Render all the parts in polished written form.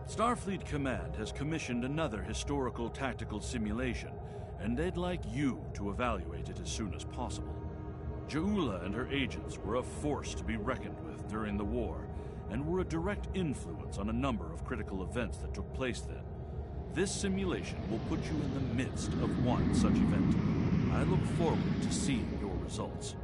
Starfleet Command has commissioned another historical tactical simulation, and they'd like you to evaluate it as soon as possible. Ja'ula and her agents were a force to be reckoned with during the war, and were a direct influence on a number of critical events that took place then. This simulation will put you in the midst of one such event. I look forward to seeing your results.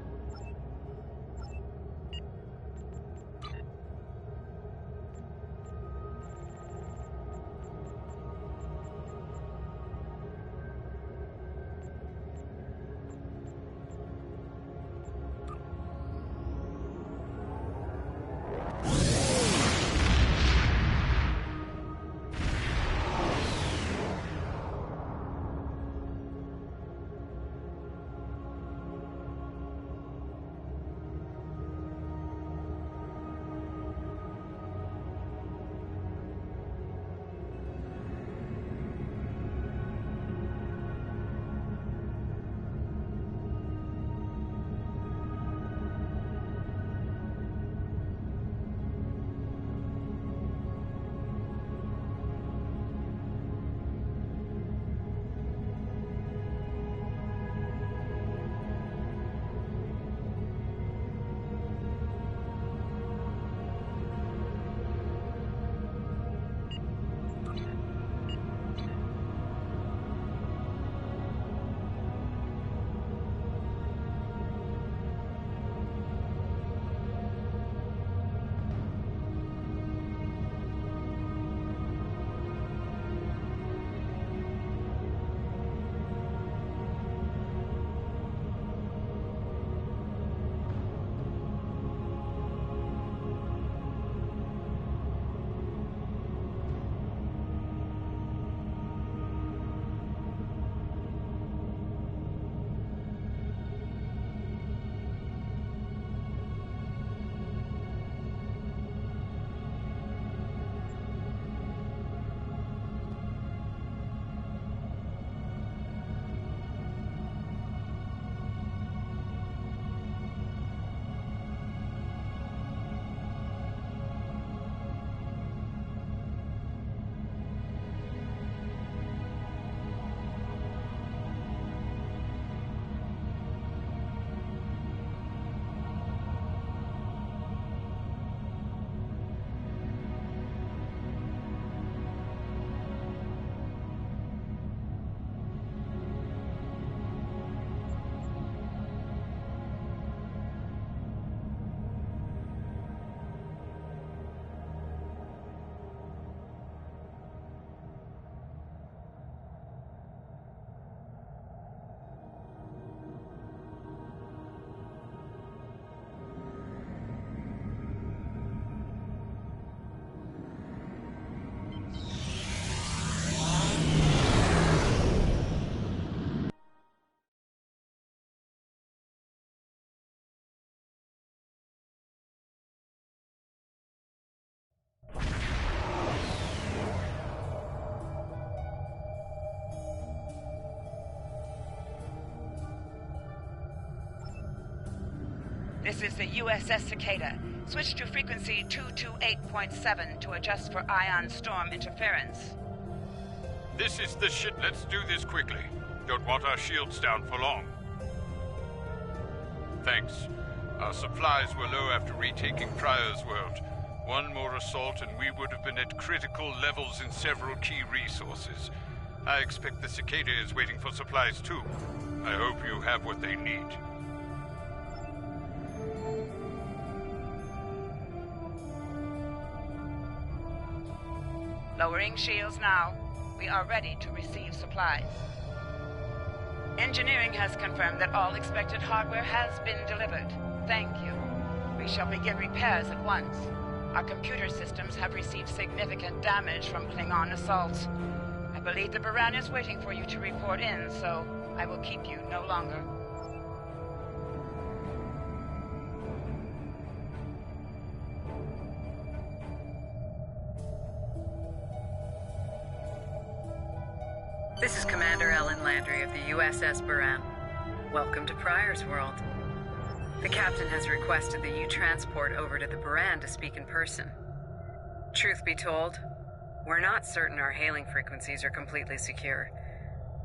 This is the USS Cicada. Switch to frequency 228.7 to adjust for ion storm interference. This is the shit. Let's do this quickly. Don't want our shields down for long. Thanks. Our supplies were low after retaking Pryor's world. One more assault and we would have been at critical levels in several key resources. I expect the Cicada is waiting for supplies too. I hope you have what they need. Lowering shields now. We are ready to receive supplies. Engineering has confirmed that all expected hardware has been delivered. Thank you. We shall begin repairs at once. Our computer systems have received significant damage from Klingon assaults. I believe the Baran is waiting for you to report in, so I will keep you no longer. This is Commander Ellen Landry of the USS Baran. Welcome to Pryor's world. The captain has requested that you transport over to the Baran to speak in person. Truth be told, We're not certain our hailing frequencies are completely secure.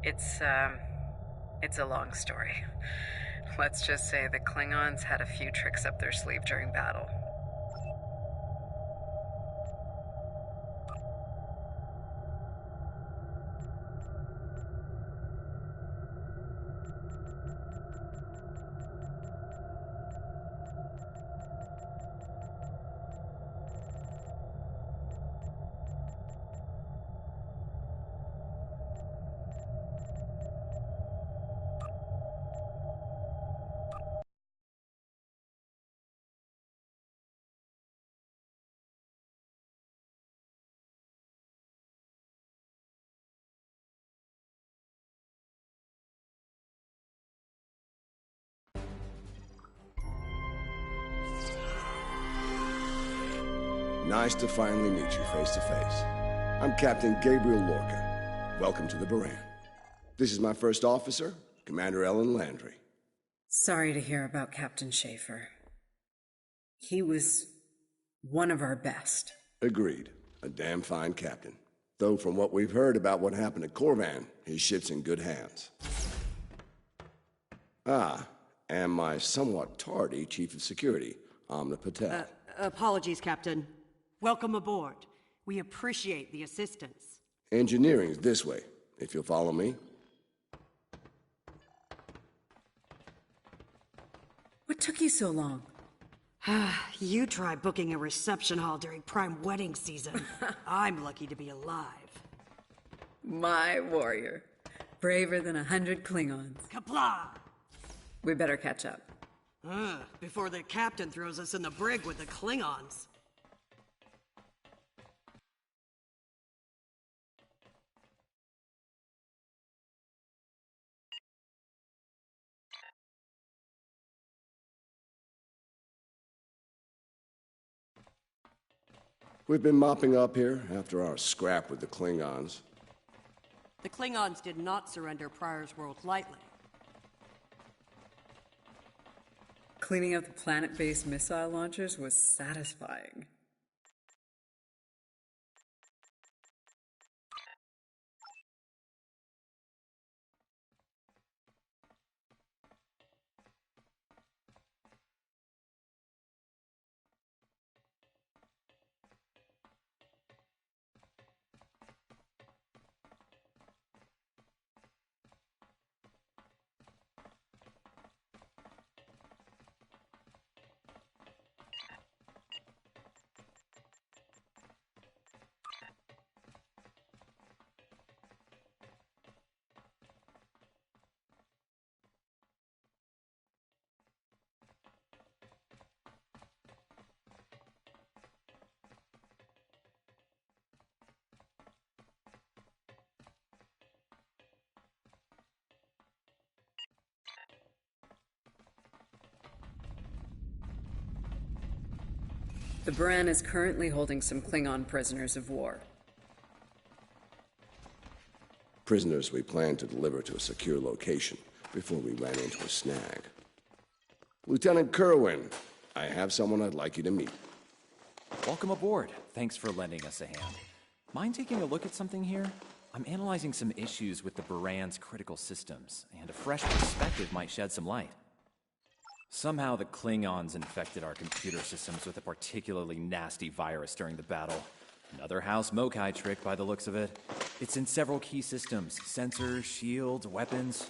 It's a long story. Let's just say the Klingons had a few tricks up their sleeve during battle. Nice to finally meet you face to face. I'm Captain Gabriel Lorca. Welcome to the Baran. This is my first officer, Commander Ellen Landry. Sorry to hear about Captain Schaefer. He was one of our best. Agreed. A damn fine captain. Though from what we've heard about what happened at Corvan, his ship's in good hands. And my somewhat tardy Chief of Security, Amna Patel. Apologies, Captain. Welcome aboard. We appreciate the assistance. Engineering's this way, if you'll follow me. What took you so long? You try booking a reception hall during prime wedding season. I'm lucky to be alive. My warrior. Braver than 100 Klingons. Kapla! We better catch up. Before the captain throws us in the brig with the Klingons. We've been mopping up here after our scrap with the Klingons. The Klingons did not surrender Pryor's World lightly. Cleaning up the planet-based missile launchers was satisfying. The Baran is currently holding some Klingon prisoners of war. Prisoners we plan to deliver to a secure location before we ran into a snag. Lieutenant Kerwin, I have someone I'd like you to meet. Welcome aboard. Thanks for lending us a hand. Mind taking a look at something here? I'm analyzing some issues with the Baran's critical systems, and a fresh perspective might shed some light. Somehow the Klingons infected our computer systems with a particularly nasty virus during the battle. Another House Mokai trick by the looks of it. It's in several key systems: sensors, shields, weapons.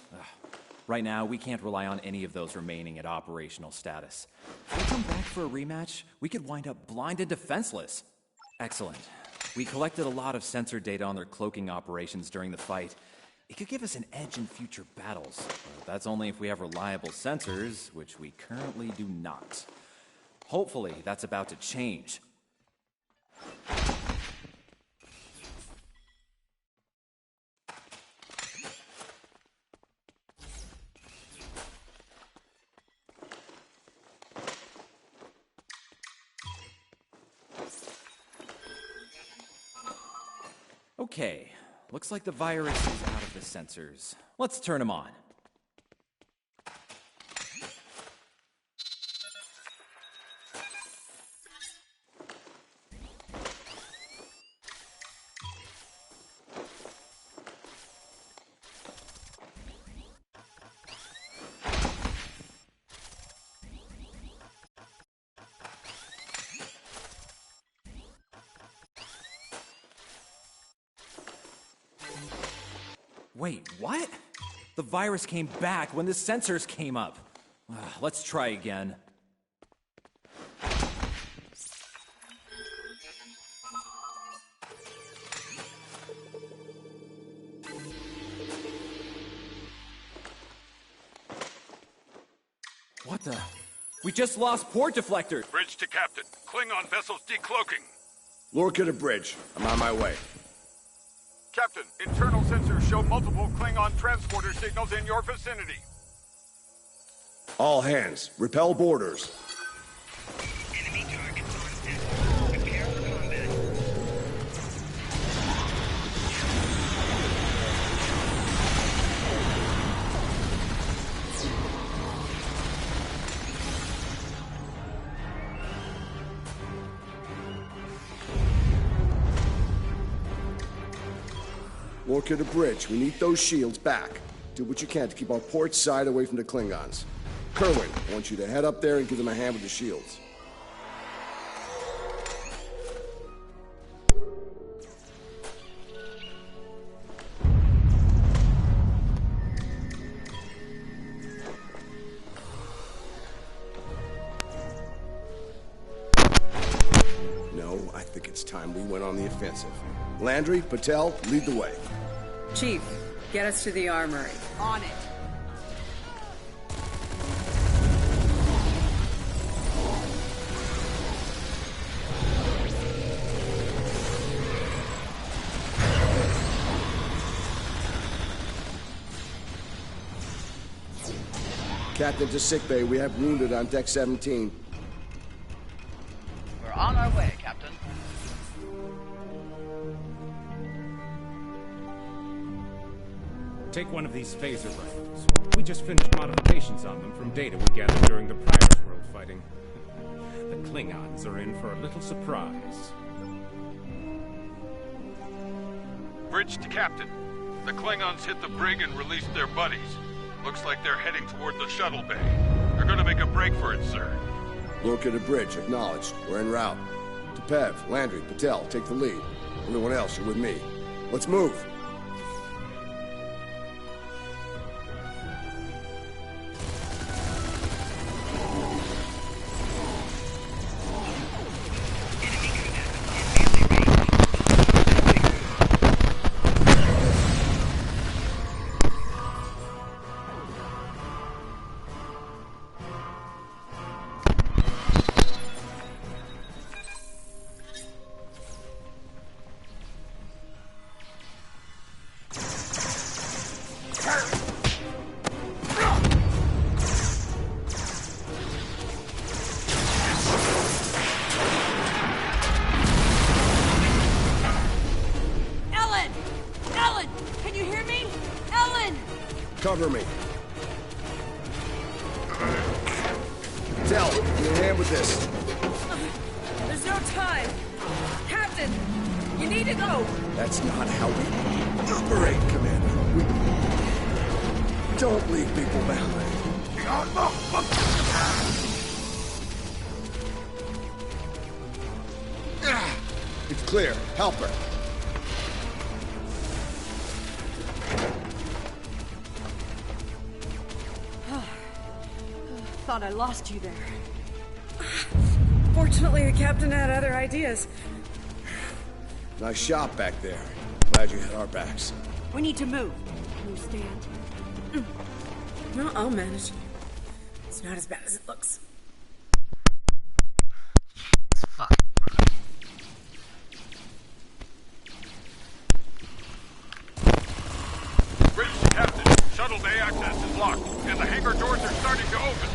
Right now, we can't rely on any of those remaining at operational status. If we come back for a rematch, we could wind up blind and defenseless. Excellent. We collected a lot of sensor data on their cloaking operations during the fight. It could give us an edge in future battles. But that's only if we have reliable sensors, which we currently do not. Hopefully, that's about to change. Okay, looks like the virus is out of the sensors. Let's turn them on. Wait, what? The virus came back when the sensors came up. Let's try again. What the? We just lost port deflector! Bridge to Captain. Klingon vessels decloaking. Lorca to bridge. I'm on my way. Captain, internal sensors show multiple Klingon transporter signals in your vicinity. All hands, repel boarders. Enemy targets on set. Prepare for combat. Lorca to bridge. We need those shields back. Do what you can to keep our port side away from the Klingons. Kerwin, I want you to head up there and give them a hand with the shields. No, I think it's time we went on the offensive. Landry, Patel, lead the way. Chief, get us to the armory. On it. Captain to sickbay. We have wounded on deck 17. We're on our way, Captain. Take one of these phaser rifles. We just finished modifications on them from data we gathered during the Prior's World fighting. The Klingons are in for a little surprise. Bridge to Captain. The Klingons hit the brig and released their buddies. Looks like they're heading toward the shuttle bay. They're gonna make a break for it, sir. Lorca to bridge. Acknowledged. We're en route. Tepev, Landry, Patel, take the lead. Everyone else, you're with me. Let's move. Cover me. Tell, give me a hand with this. There's no time. Captain, you need to go. That's not how we operate, Commander. We don't leave people behind. It's clear. Help her. Thought I lost you there. Fortunately, the captain had other ideas. Nice shot back there. Glad you had our backs. We need to move. Can you stand? No, I'll manage. It's not as bad as it looks. Fuck. Bridge to Captain. Shuttle bay access is locked, and the hangar doors are starting to open.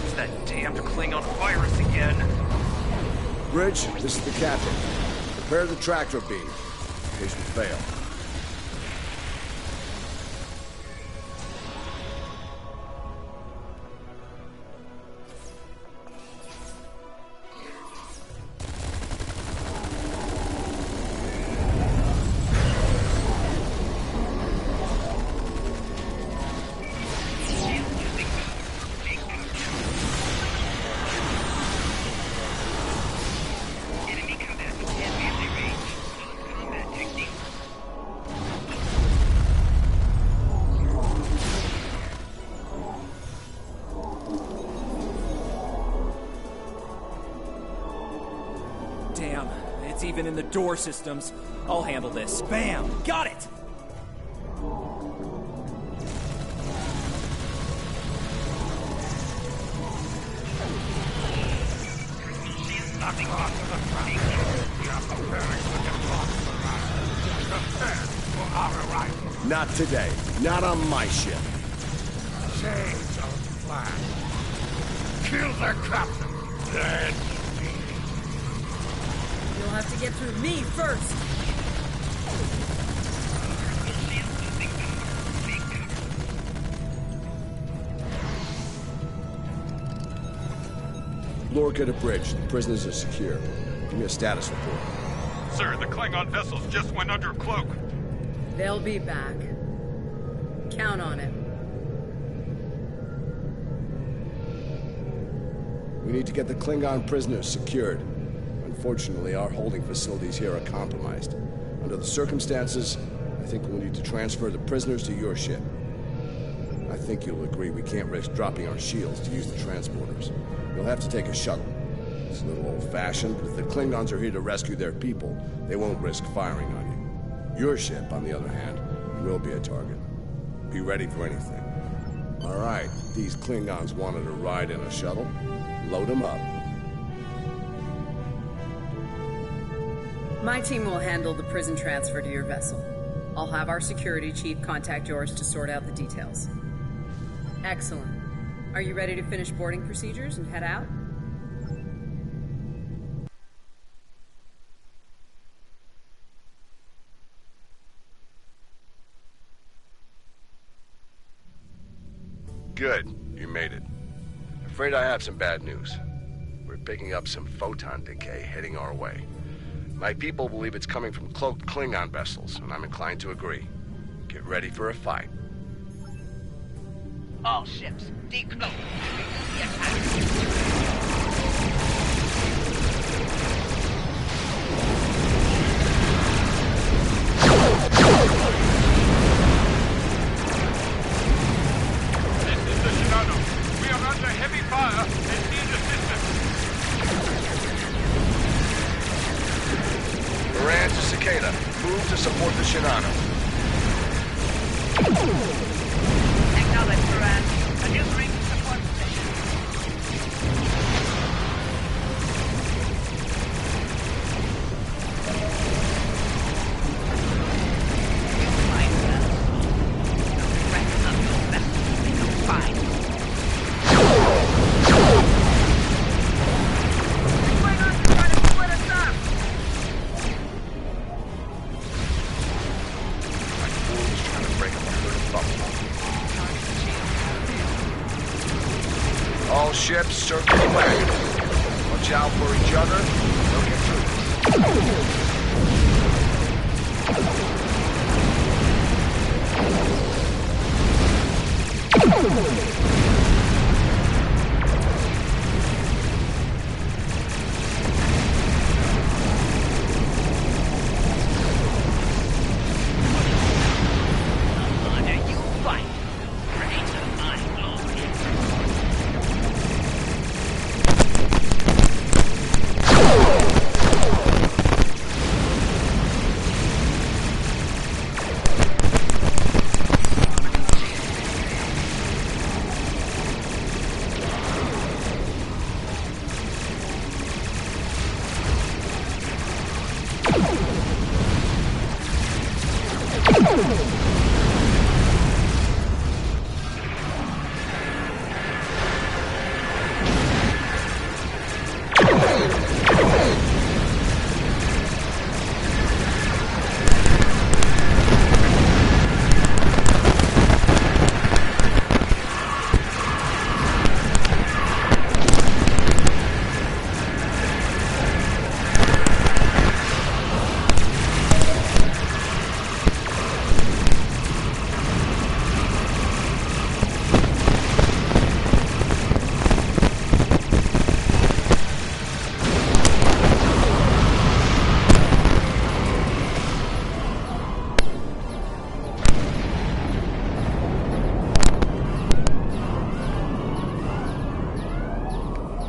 It's that damned Klingon virus again. Bridge, this is the captain. Prepare the tractor beam, in case we fail. even in the door systems. I'll handle this. Bam! Got it! Nothing off to the front. We are preparing to deploy prepare for our arrival. Not today. Not on my ship. Change of plan. Kill their captain. Then You'll have to get through me first. Lorca to bridge. The prisoners are secure. Give me a status report. Sir, the Klingon vessels just went under cloak. They'll be back. Count on it. We need to get the Klingon prisoners secured. Unfortunately, our holding facilities here are compromised. Under the circumstances, I think we'll need to transfer the prisoners to your ship. I think you'll agree we can't risk dropping our shields to use the transporters. You'll have to take a shuttle. It's a little old-fashioned, but if the Klingons are here to rescue their people, they won't risk firing on you. Your ship, on the other hand, will be a target. Be ready for anything. All right, these Klingons wanted a ride in a shuttle. Load them up. My team will handle the prison transfer to your vessel. I'll have our security chief contact yours to sort out the details. Excellent. Are you ready to finish boarding procedures and head out? Good. You made it. Afraid I have some bad news. We're picking up some photon decay heading our way. My people believe it's coming from cloaked Klingon vessels, and I'm inclined to agree. Get ready for a fight. All ships, decloak. This is the Shinano. We are under heavy fire and need assistance. Moran to Cicada. Move to support the Shinano. Acknowledge, Moran. Maneuvering to support position. You'll find well. The rest of your vessels they will find. What's going on? You're trying to split us up! My fool's trying to break up a herd of buffalo. All ships circle away. Watch out for each other. They'll get through. Honor you fight. Praise of my glory.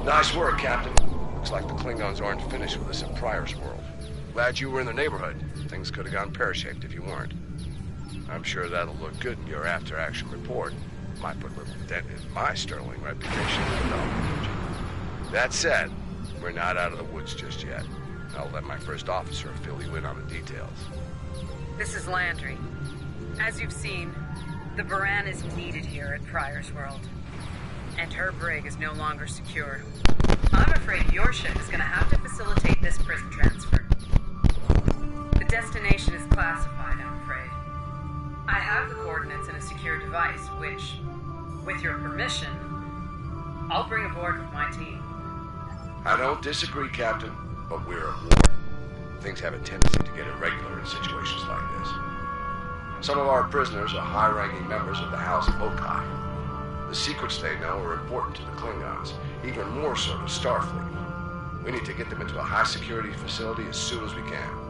Nice work, Captain. Looks like the Klingons aren't finished with us at Pryor's World. glad you were in the neighborhood. Things could have gone pear-shaped if you weren't. I'm sure that'll look good in your after-action report. Might put a little dent in my sterling reputation. That said, we're not out of the woods just yet. I'll let my first officer fill you in on the details. This is Landry. As you've seen, the Baran is needed here at Pryor's World. And her brig is no longer secure. I'm afraid your ship is going to have to facilitate this prison transfer. The destination is classified, I'm afraid. I have the coordinates in a secure device, which, with your permission, I'll bring aboard with my team. I don't disagree, Captain, but we're at war. Things have a tendency to get irregular in situations like this. Some of our prisoners are high-ranking members of the House of Okai. The secrets they know are important to the Klingons, even more so to Starfleet. We need to get them into a high-security facility as soon as we can.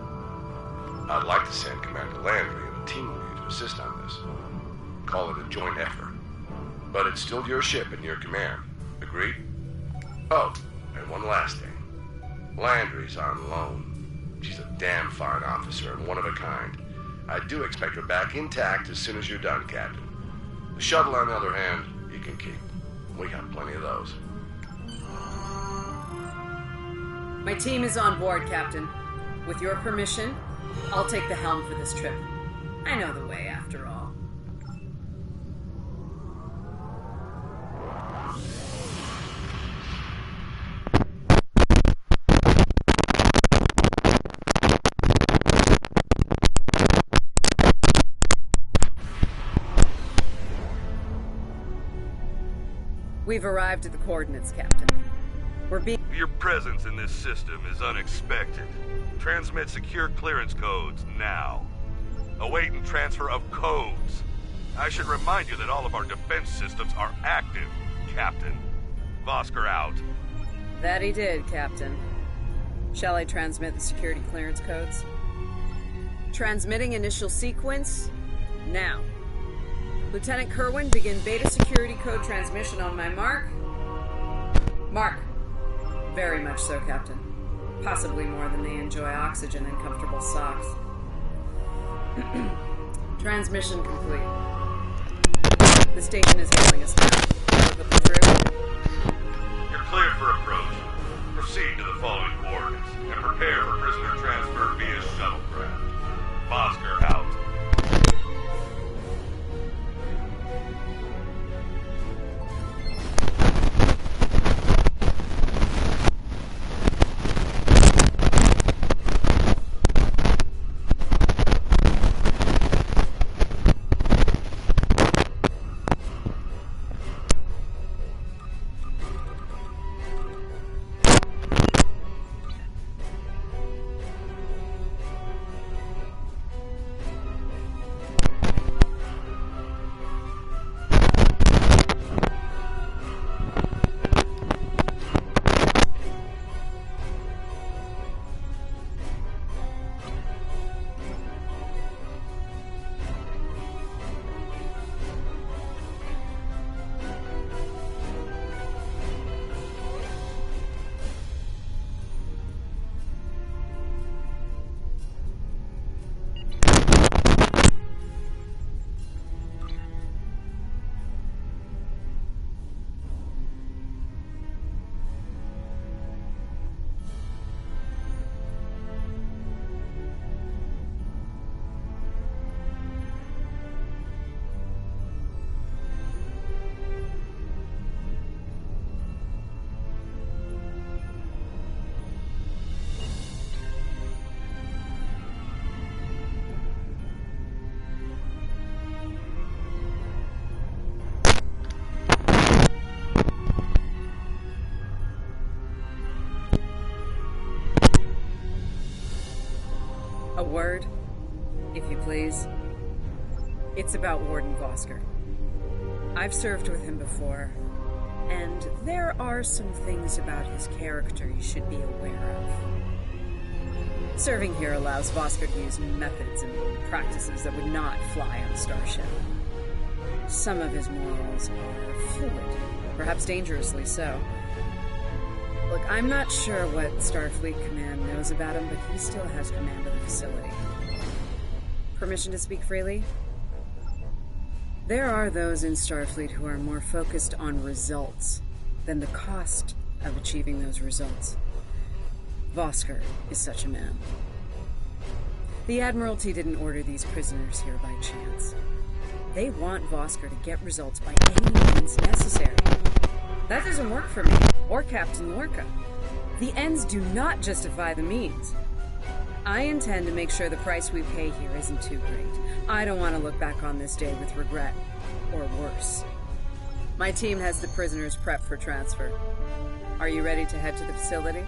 I'd like to send Commander Landry and a team with you to assist on this. Call it a joint effort. But it's still your ship and your command. Agreed? Oh, and one last thing. Landry's on loan. She's a damn fine officer and one of a kind. I do expect her back intact as soon as you're done, Captain. The shuttle, on the other hand, you can keep. We got plenty of those. My team is on board, Captain. With your permission, I'll take the helm for this trip. I know the way, after all. We've arrived at the coordinates, Captain. Your presence in this system is unexpected. Transmit secure clearance codes now. Awaiting transfer of codes. I should remind you that all of our defense systems are active, Captain. Vosker out. That he did, Captain. Shall I transmit the security clearance codes? Transmitting initial sequence now. Lieutenant Kerwin, begin beta security code transmission on my mark. Mark. Very much so, Captain. Possibly more than they enjoy oxygen and comfortable socks. Transmission complete. The station is hailing us now. Look through. You're cleared for approach. Proceed to the following coordinates and prepare for prisoner transfer via shuttlecraft. Vosker out. A word, if you please. It's about Warden Vosker. I've served with him before, and there are some things about his character you should be aware of. Serving here allows Vosker to use methods and practices that would not fly on a starship. Some of his morals are fluid, perhaps dangerously so. Look, I'm not sure what Starfleet Command knows about him, but he still has command of the facility. Permission to speak freely? There are those in Starfleet who are more focused on results than the cost of achieving those results. Vosker is such a man. The Admiralty didn't order these prisoners here by chance. They want Vosker to get results by any means necessary. That doesn't work for me, or Captain Lorca. The ends do not justify the means. I intend to make sure the price we pay here isn't too great. I don't want to look back on this day with regret, or worse. My team has the prisoners prepped for transfer. Are you ready to head to the facility?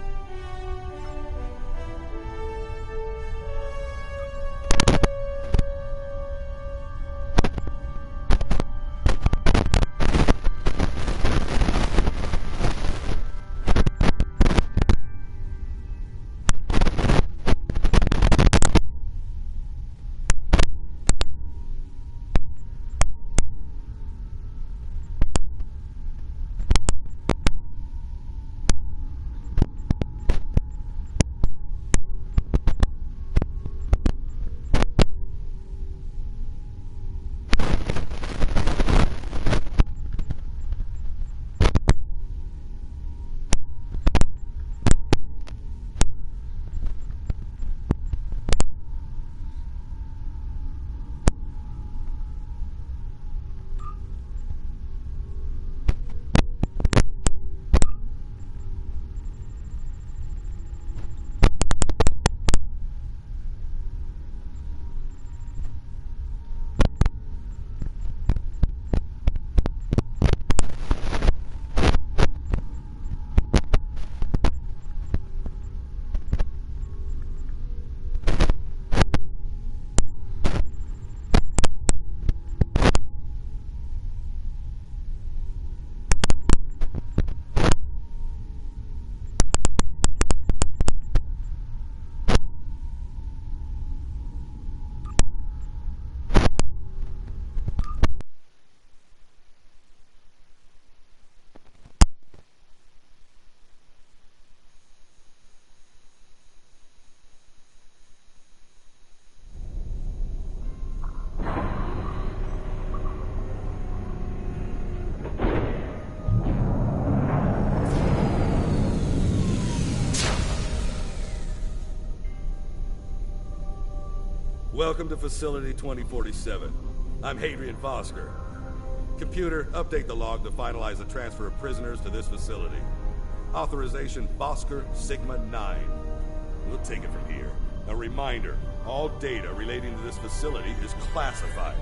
Welcome to Facility 2047. I'm Hadrian Vosker. Computer, update the log to finalize the transfer of prisoners to this facility. Authorization Vosker Sigma 9. We'll take it from here. A reminder, all data relating to this facility is classified.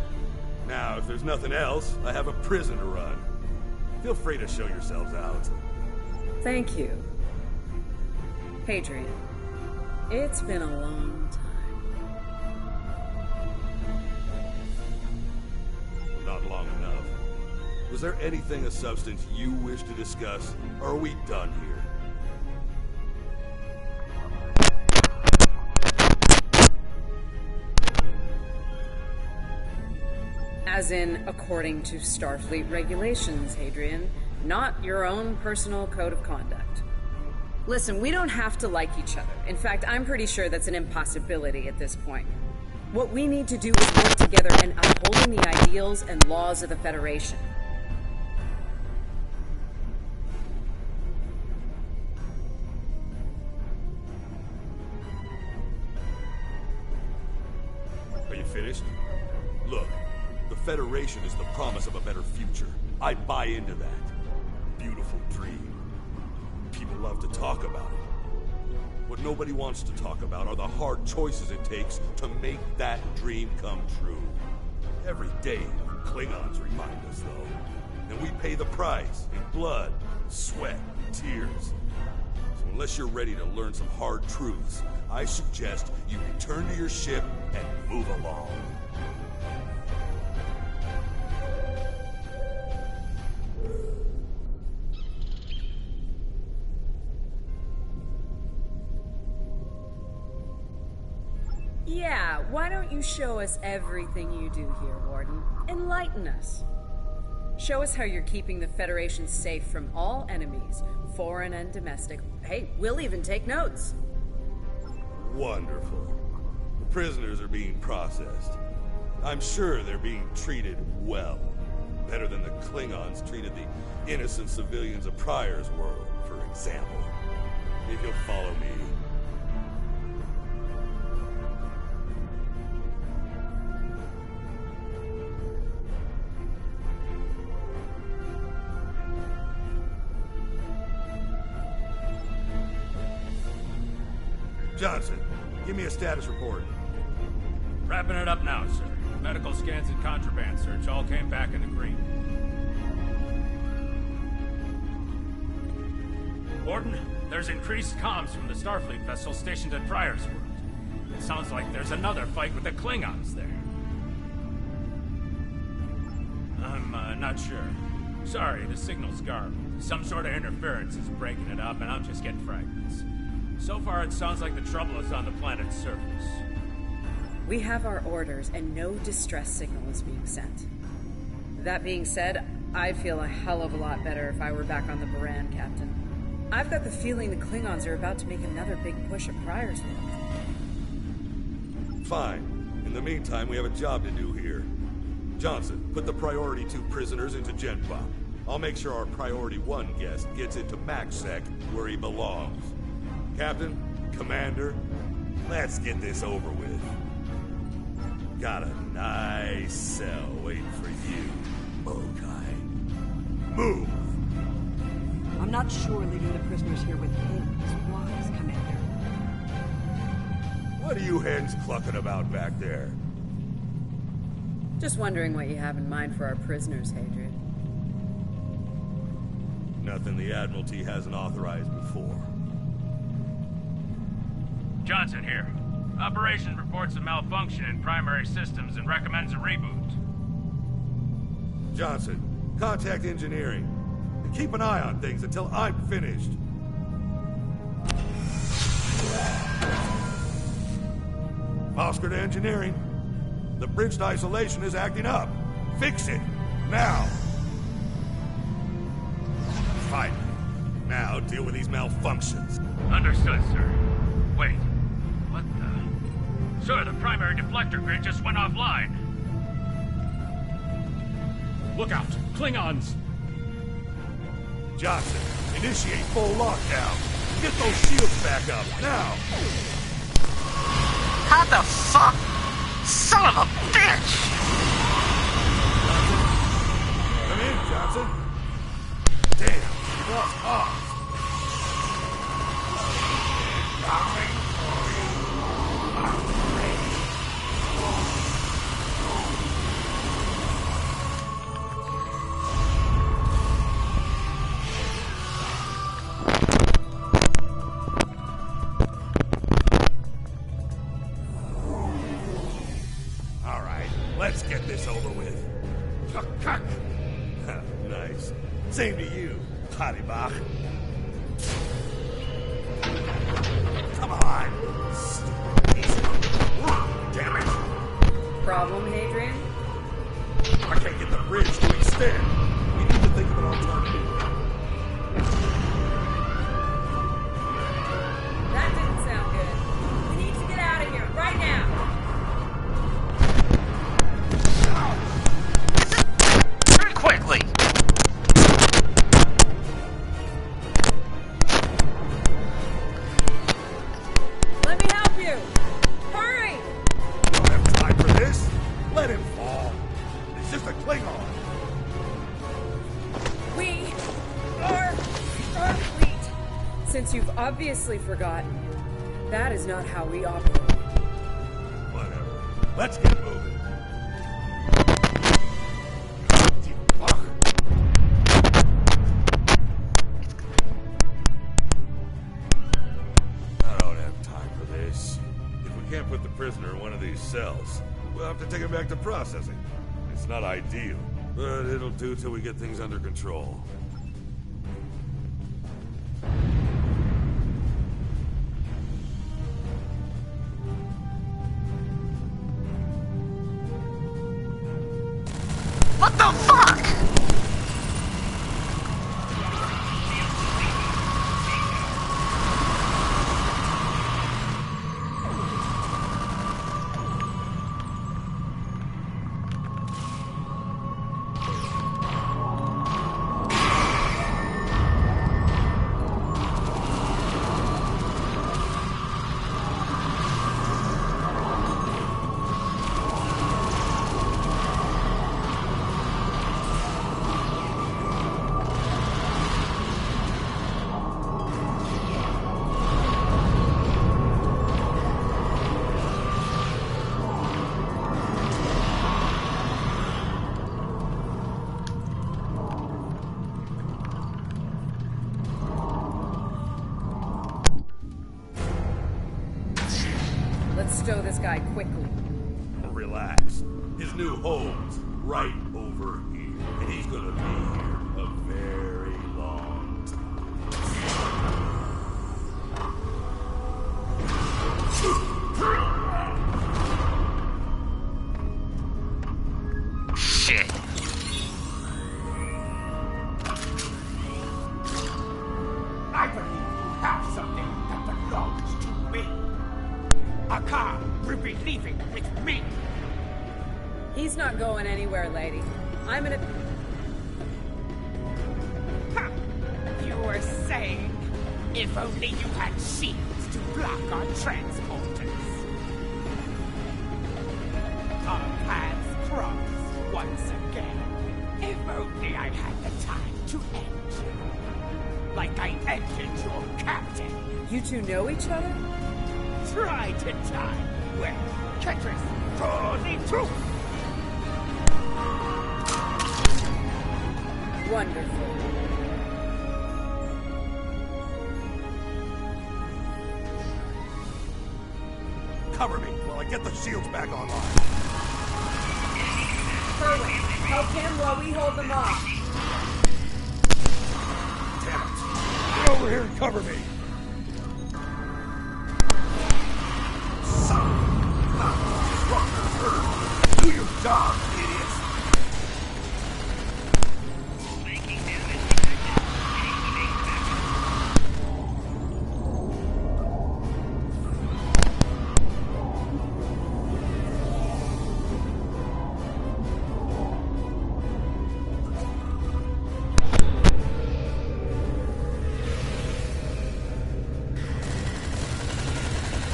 Now, if there's nothing else, I have a prison to run. Feel free to show yourselves out. Thank you. Hadrian, it's been a long time. Not long enough. Was there anything of substance you wish to discuss, or are we done here? As in, according to Starfleet regulations, Hadrian, not your own personal code of conduct. Listen, we don't have to like each other. In fact, I'm pretty sure that's an impossibility at this point. What we need to do is work together in upholding the ideals and laws of the Federation. Are you finished? Look, the Federation is the promise of a better future. I buy into that. Beautiful dream. People love to talk about it. What nobody wants to talk about are the hard choices it takes to make that dream come true. Every day, Klingons remind us, though. And we pay the price in blood, sweat, and tears. So unless you're ready to learn some hard truths, I suggest you return to your ship and move along. Yeah, why don't you show us everything you do here, Warden? Enlighten us. Show us how you're keeping the Federation safe from all enemies, foreign and domestic. Hey, we'll even take notes. Wonderful. The prisoners are being processed. I'm sure they're being treated well. Better than the Klingons treated the innocent civilians of Pryor's world, for example. If you'll follow me. Johnson, give me a status report. Wrapping it up now, sir. Medical scans and contraband search all came back in the green. Warden, there's increased comms from the Starfleet vessel stationed at Pryor's world. It sounds like there's another fight with the Klingons there. I'm not sure. Sorry, the signal's garbled. Some sort of interference is breaking it up, and I'm just getting fragments. So far, it sounds like the trouble is on the planet's surface. We have our orders, and no distress signal is being sent. That being said, I'd feel a hell of a lot better if I were back on the Baran, Captain. I've got the feeling the Klingons are about to make another big push at Pryor's world. Fine. In the meantime, we have a job to do here. Johnson, put the Priority 2 prisoners into Genpop. I'll make sure our Priority 1 guest gets into MaxSec, where he belongs. Captain, Commander, let's get this over with. Got a nice cell waiting for you, Mokai. Move! I'm not sure leaving the prisoners here with him is wise, Commander. What are you hens clucking about back there? Just wondering what you have in mind for our prisoners, Hadrian. Nothing the Admiralty hasn't authorized before. Johnson here. Operations reports a malfunction in primary systems and recommends a reboot. Johnson, contact engineering. And keep an eye on things until I'm finished. Oscar to engineering. The bridge to isolation is acting up. Fix it. Now. Fine. Now deal with these malfunctions. Understood, sir. Wait. What the... Sir, the primary deflector grid just went offline. Look out! Klingons! Johnson, initiate full lockdown. Get those shields back up, now! How the fuck? Son of a bitch! Come in, Johnson. Damn, you lost off. Let's get this over with. Nice. Same to you, Haribach. Come on. Damn it. Problem, Hadrian? I can't get the bridge to extend. We need to think of an alternative. That didn't sound good. We need to get out of here, right now. Quickly! Let me help you! Hurry! We don't have time for this. Let him fall. It's just a Klingon. We are Starfleet. Since you've obviously forgotten, that is not how we operate. Whatever. Let's get moving. Put the prisoner in one of these cells. We'll have to take him back to processing. It's not ideal, but it'll do till we get things under control. What the fuck? guy quickly. Relax. His new home's right over here, and he's gonna be here a very long time. Shit. I believe you have something that belongs to me. Akar will be leaving with me. He's not going anywhere, lady. I'm gonna... Ha! You were saying, if only you had shields to block our transporters. Our paths cross once again. If only I had the time to end you. Like I ended your captain. You two know each other? Try to die. Well, Ketris, for the truth. Wonderful. Cover me while I get the shields back online. Kerwin, help him while we hold them off. Damn it. Get over here and cover me. Do your job, idiots!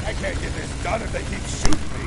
I can't get this done if they keep shooting me.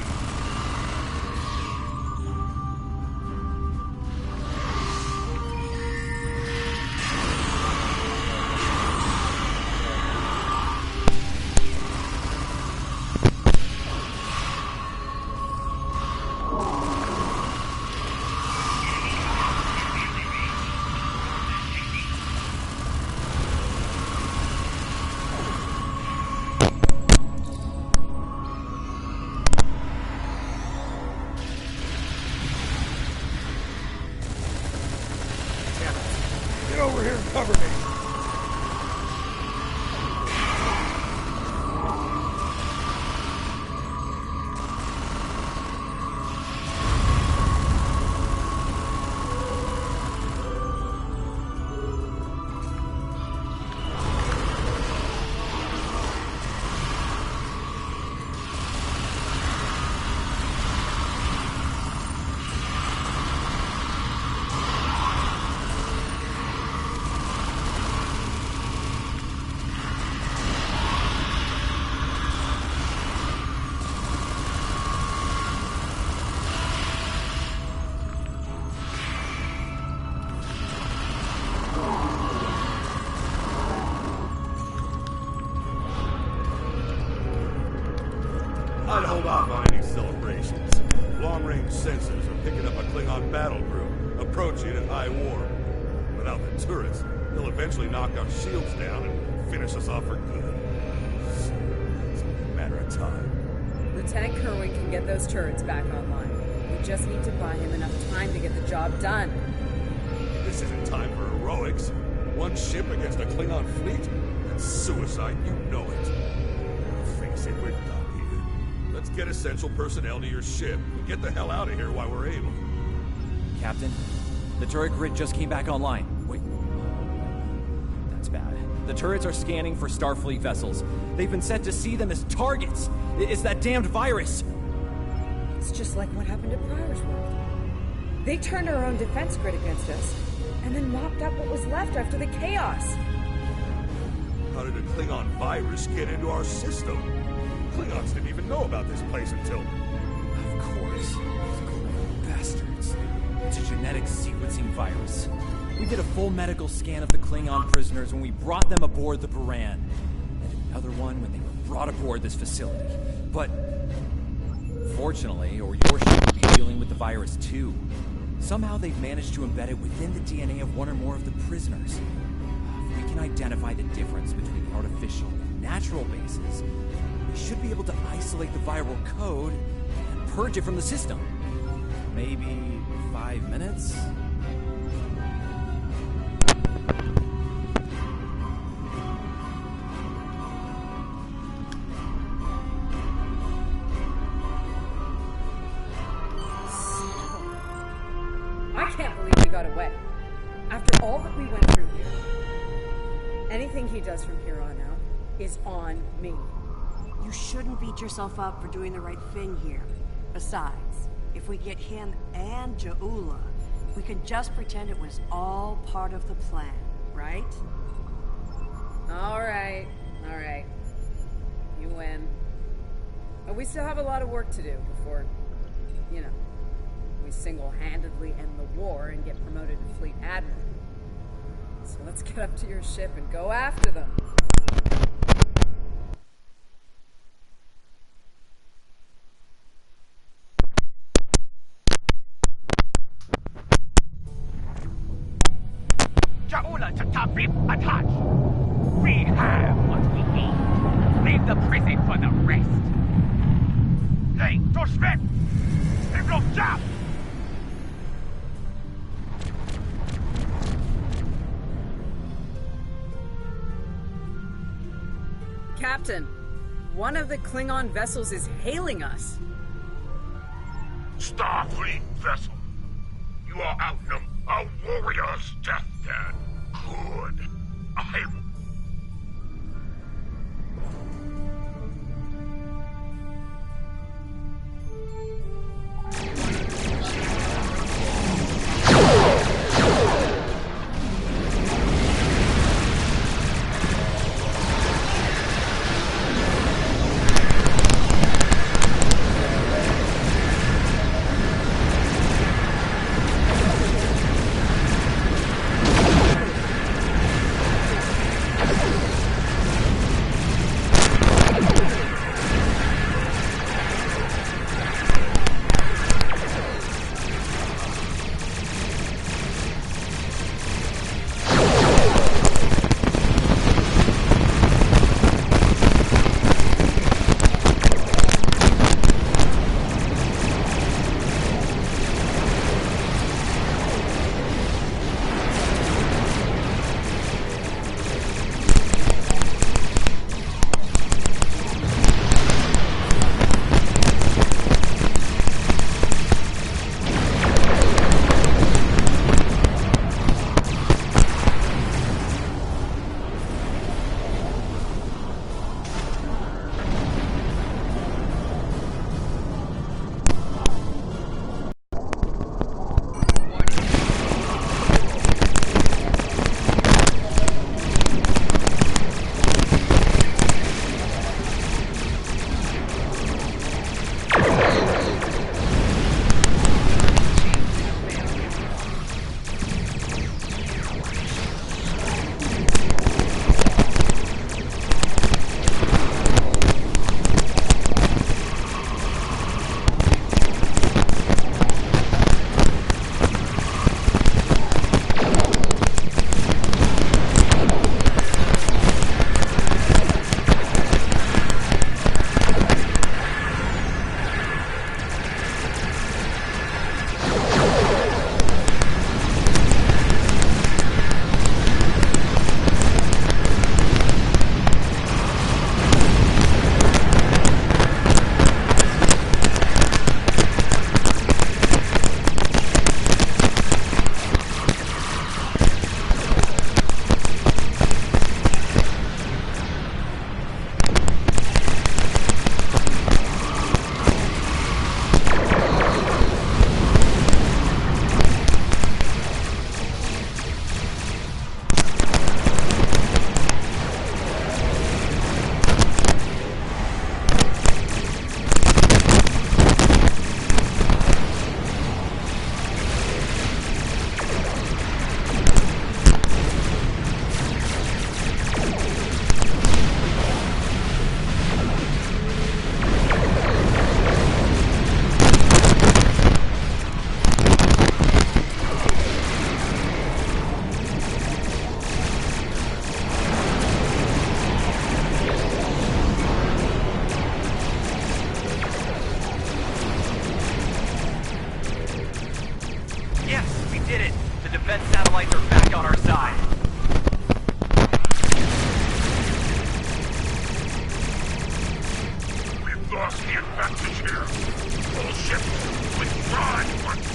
Get over here and cover me. I'd hold off on any celebrations. Long-range sensors are picking up a Klingon battle group approaching at high warp. Without the turrets, they'll eventually knock our shields down and finish us off for good. It's a matter of time. Lieutenant Kerwin can get those turrets back online. We just need to buy him enough time to get the job done. This isn't time for heroics. One ship against a Klingon fleet? That's suicide, you know it. Face it, we're done here. Let's get essential personnel to your ship and get the hell out of here while we're able. Captain, the turret grid just came back online. Wait. That's bad. The turrets are scanning for Starfleet vessels. They've been set to see them as targets. It's that damned virus. It's just like what happened at Pryor's World. They turned our own defense grid against us, and then mopped up what was left after the chaos. How did a Klingon virus get into our system? Klingons didn't even know about this place until... Of course. Those cold bastards. It's a genetic sequencing virus. We did a full medical scan of the Klingon prisoners when we brought them aboard the Buran. And another one when they were brought aboard this facility. But... fortunately, or your ship would be dealing with the virus too. Somehow they've managed to embed it within the DNA of one or more of the prisoners. If we can identify the difference between the artificial and natural bases, we should be able to isolate the viral code purge it from the system. Maybe 5 minutes? I can't believe we got away. After all that we went through here. Anything he does from here on out is on me. You shouldn't beat yourself up for doing the right thing here. Besides, if we get him and Ja'ula, we can just pretend it was all part of the plan, right? Alright. You win. But we still have a lot of work to do before, you know, we single-handedly end the war and get promoted to Fleet Admiral. So let's get up to your ship and go after them. Ja'ula to Tabib Atach. We have what we need. Leave the prison for the rest. Hey, Doshmet! Ibn Jab! Captain, one of the Klingon vessels is hailing us. Starfleet vessel. You are outnumbered. A warrior's death then. Good. defense satellites are back on our side. We've lost the advantage here. All ships, withdraw at once.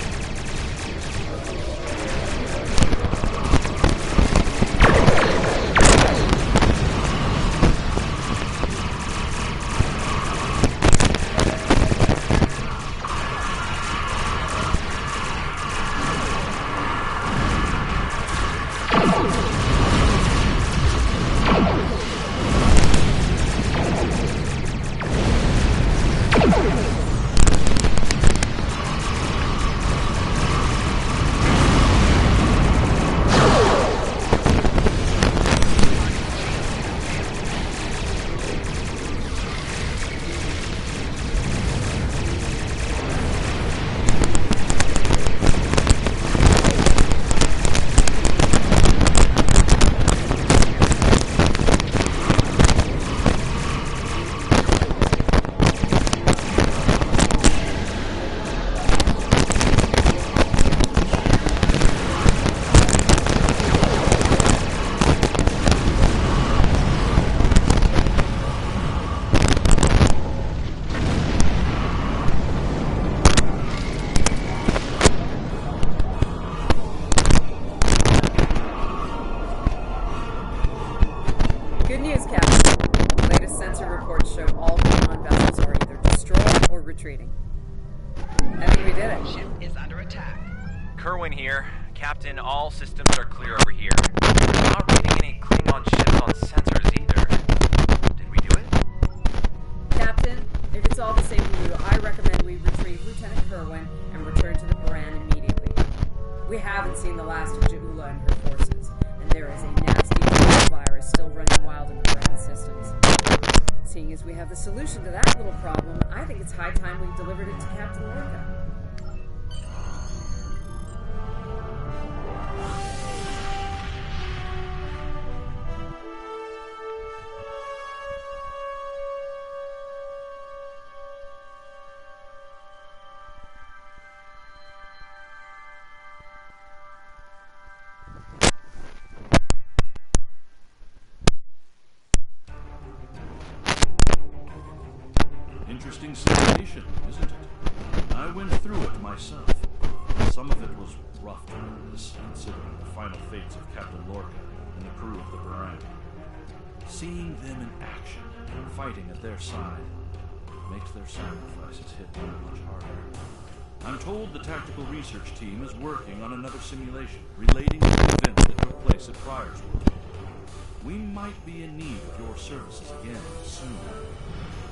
Good news, Captain. Latest sensor reports show all Klingon vessels are either destroyed or retreating. I think we did it. Ship is under attack. Kerwin here. Captain, all systems are clear over here. I'm not reading any Klingon ships on sensors either. Did we do it? Captain, if it's all the same to you, I recommend we retrieve Lieutenant Kerwin and return to the Baran immediately. We haven't seen the last of Ja'ula and her forces, and there is a nasty virus still running wild in the Baran systems. Seeing as we have the solution to that little problem, I think it's high time we delivered it to Captain Lorca. Interesting simulation, isn't it? I went through it myself. Some of it was rough to witness, considering the final fates of Captain Lorca and the crew of the Baran. Seeing them in action, fighting at their side, makes their sacrifices hit them much harder. I'm told the tactical research team is working on another simulation relating to the events that took place at Pryor's World. We might be in need of your services again soon.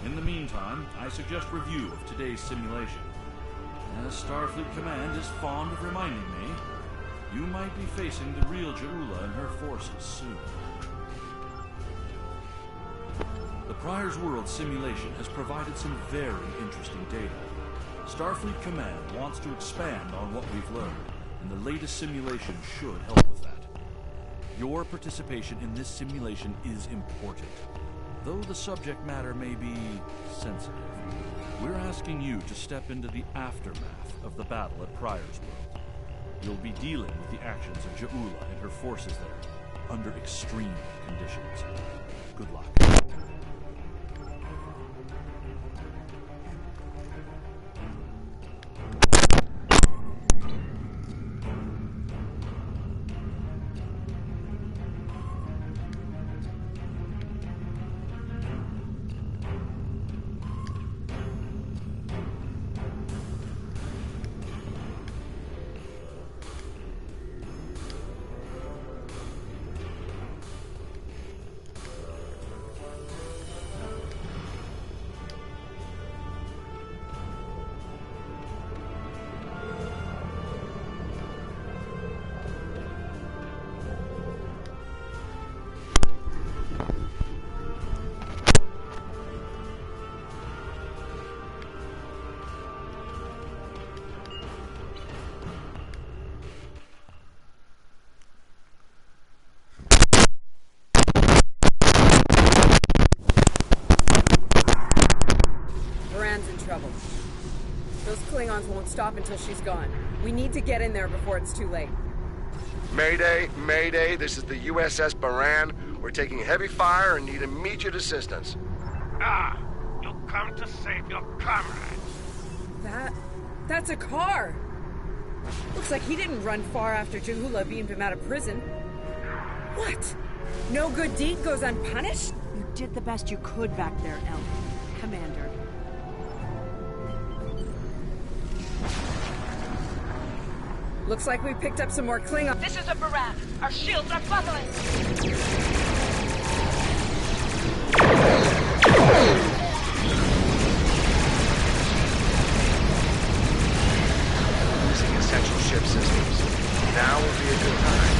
In the meantime, I suggest review of today's simulation. As Starfleet Command is fond of reminding me, you might be facing the real Ja'ula and her forces soon. The Pryor's World simulation has provided some very interesting data. Starfleet Command wants to expand on what we've learned, and the latest simulation should help with that. Your participation in this simulation is important. Though the subject matter may be sensitive, we're asking you to step into the aftermath of the battle at Pryor's World. You'll be dealing with the actions of Ja'ula and her forces there, under extreme conditions. Good luck. Those Klingons won't stop until she's gone. We need to get in there before it's too late. Mayday, Mayday, this is the USS Baran. We're taking heavy fire and need immediate assistance. Ah, you come to save your comrades. That's a car! Looks like he didn't run far after Jahula beamed him out of prison. What? No good deed goes unpunished? You did the best you could back there, Ellie. Commander. Looks like we picked up some more Klingon. This is a Baran. Our shields are buckling. Using essential ship systems. Now would be a good time.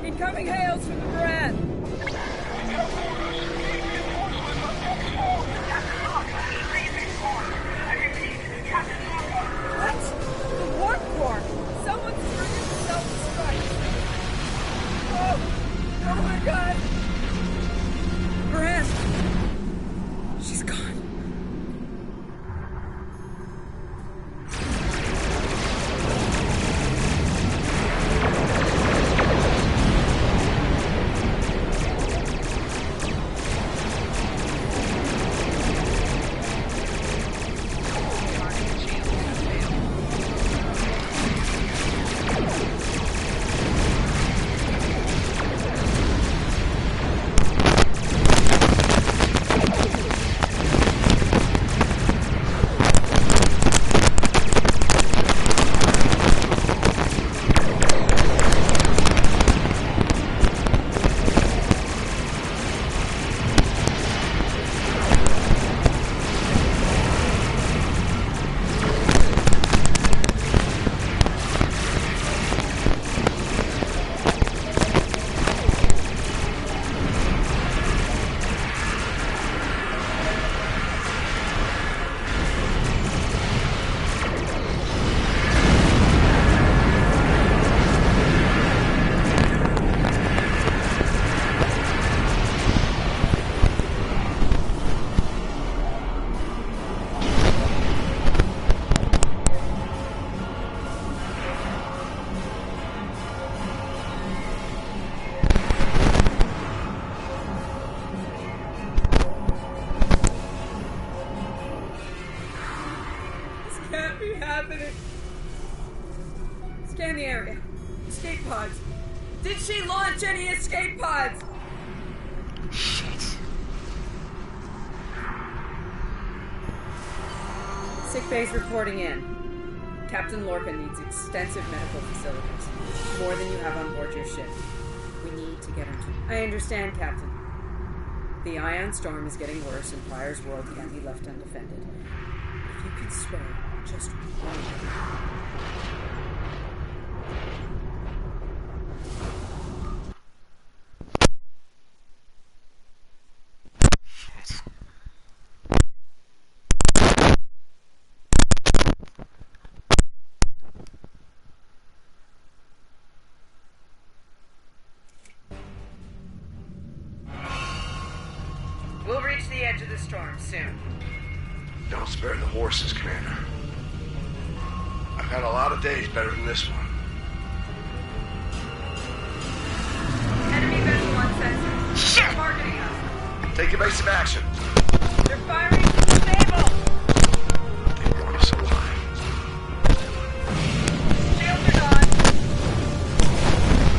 Incoming hails from the Baran! What? The warp core! Someone's triggered the self-destruct! Oh! Oh my god! Baran! She's gone. Can't be happening. Scan the area. Escape pods. Did she launch any escape pods? Shit. Sick bay's reporting in. Captain Lorca needs extensive medical facilities. More than you have on board your ship. We need to get him to... I understand, Captain. The ion storm is getting worse and Pryor's world can't be left undefended. If you could spare just one. We'll reach the edge of the storm soon. Don't spare the horses, Commander. I've had a lot of days better than this one. Enemy vessel on sensor. Shit! Targeting us. Take evasive action. They're firing from the naval. They want us alive. Shields are gone.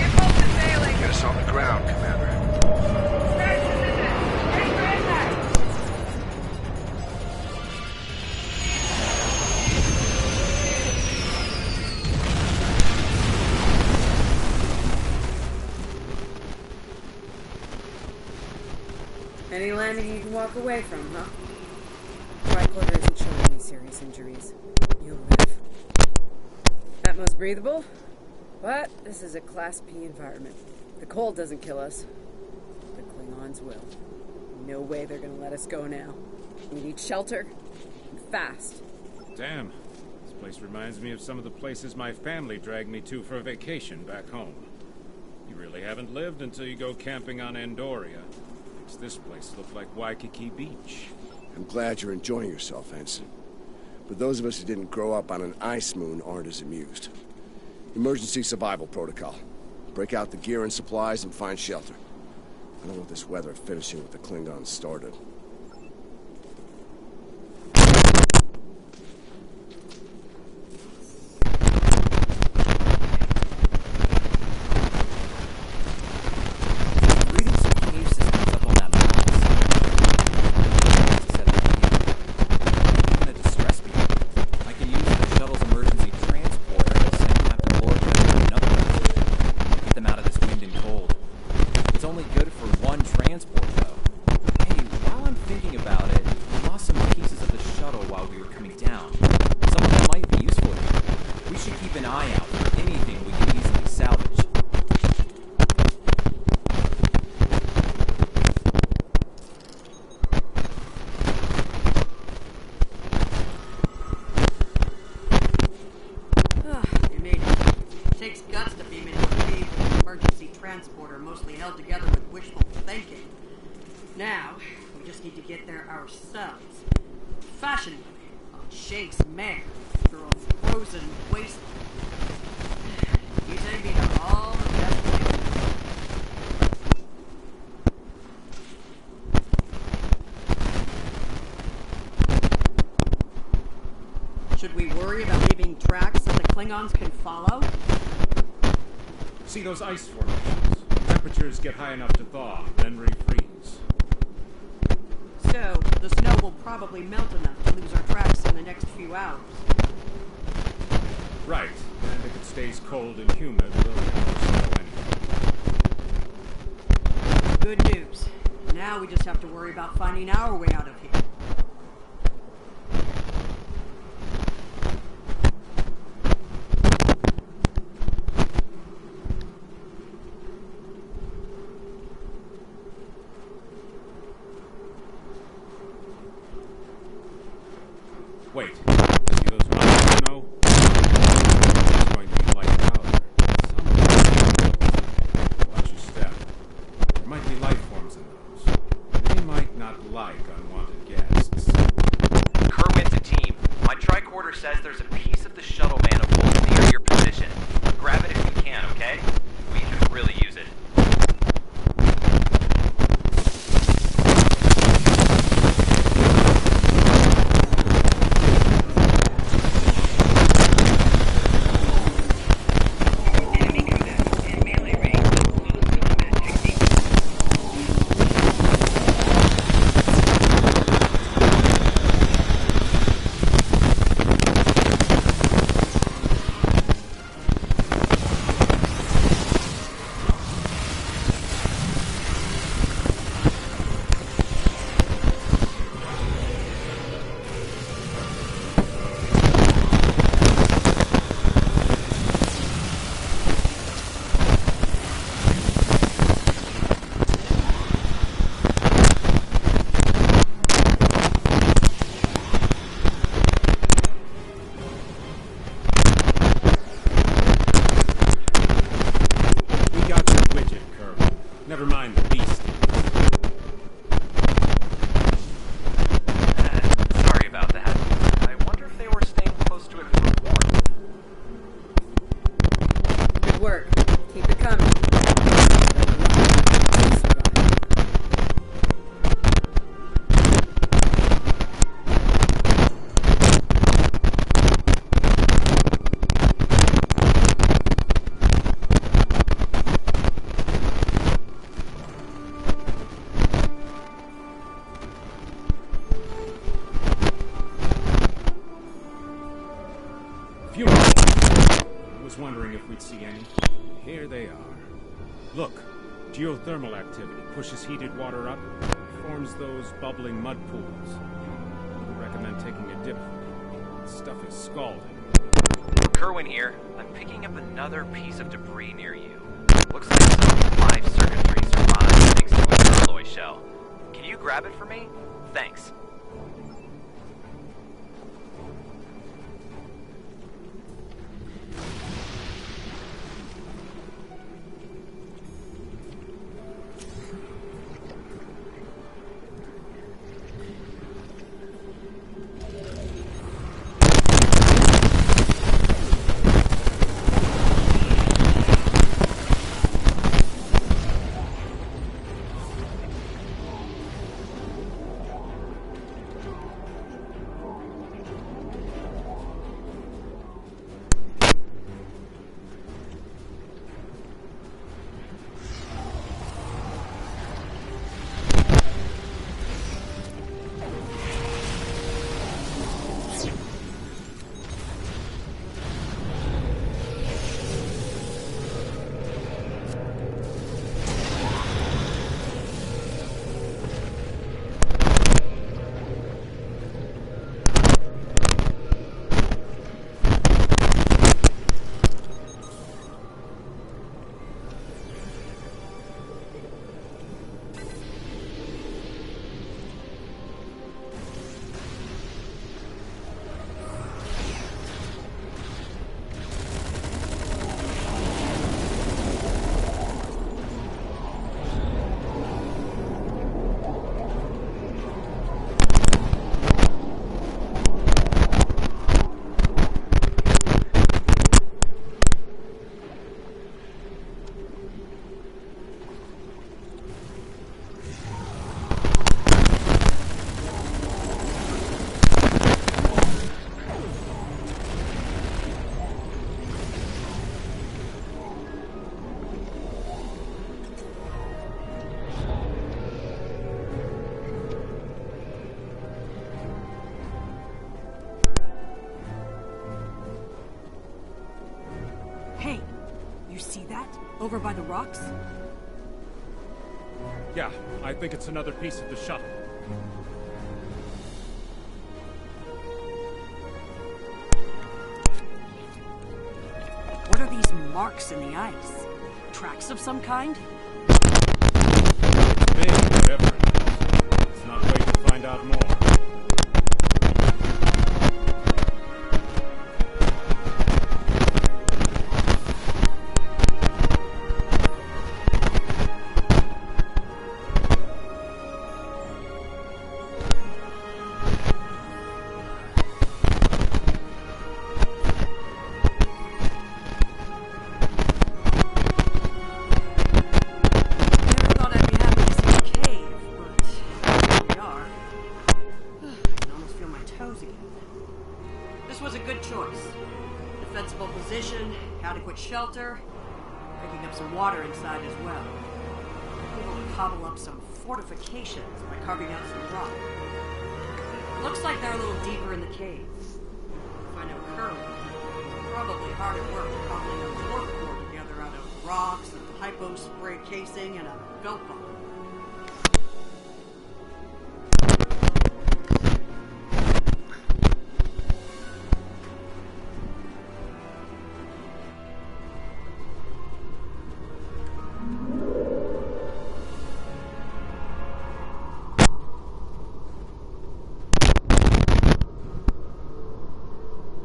Impulse is failing. Get us on the ground, Commander. Any landing you can walk away from, huh? Tricorder isn't showing any serious injuries. You'll live. Atmos breathable, but this is a Class P environment. The cold doesn't kill us. The Klingons will. No way they're gonna let us go now. We need shelter. And fast. Damn. This place reminds me of some of the places my family dragged me to for a vacation back home. You really haven't lived until you go camping on Andoria. Makes this place look like Waikiki Beach. I'm glad you're enjoying yourself, Ensign. But those of us who didn't grow up on an ice moon aren't as amused. Emergency survival protocol. Break out the gear and supplies and find shelter. I don't want this weather finishing what the Klingons started. Ourselves. Fashionably, on Shake's mare, through a frozen wasteland. You take me to all the best places. Should we worry about leaving tracks that the Klingons can follow? See those ice formations? Temperatures get high enough to thaw, then refreeze. So, the snow will probably melt enough to lose our tracks in the next few hours. Right, and if it stays cold and humid, we'll never snow anyway. Good news. Now we just have to worry about finding our way out of here. Wait, see those mountains of snow? It's going to be light powder. Watch your step. There might be life forms in those. They might not like unwanted guests. Kerwin to team. My tricorder says there's a piece of the shuttle manifold near your position. Grab it if you can, okay? We could really use it. Never mind the beast. Sorry about that. I wonder if they were staying close to it for warmth. Good work. Keep it coming. Wondering if we'd see any. Here they are. Look, geothermal activity pushes heated water up, forms those bubbling mud pools. I would recommend taking a dip. This stuff is scalding. Kerwin here. I'm picking up another piece of debris near you. Looks like some live circuitry survived thanks to an alloy shell. Can you grab grab it for me? Thanks. Over by the rocks? Yeah, I think it's another piece of the shuttle. What are these marks in the ice? Tracks of some kind? Big, whatever it is. Let's not wait to find out more. Shelter, picking up some water inside as well. Able to cobble up some fortifications by carving out some rock. Looks like they're a little deeper in the cave. If I know Curly, he's probably hard at work cobbling a torque core together out of rocks, a hypo spray casing, and a belt buckle.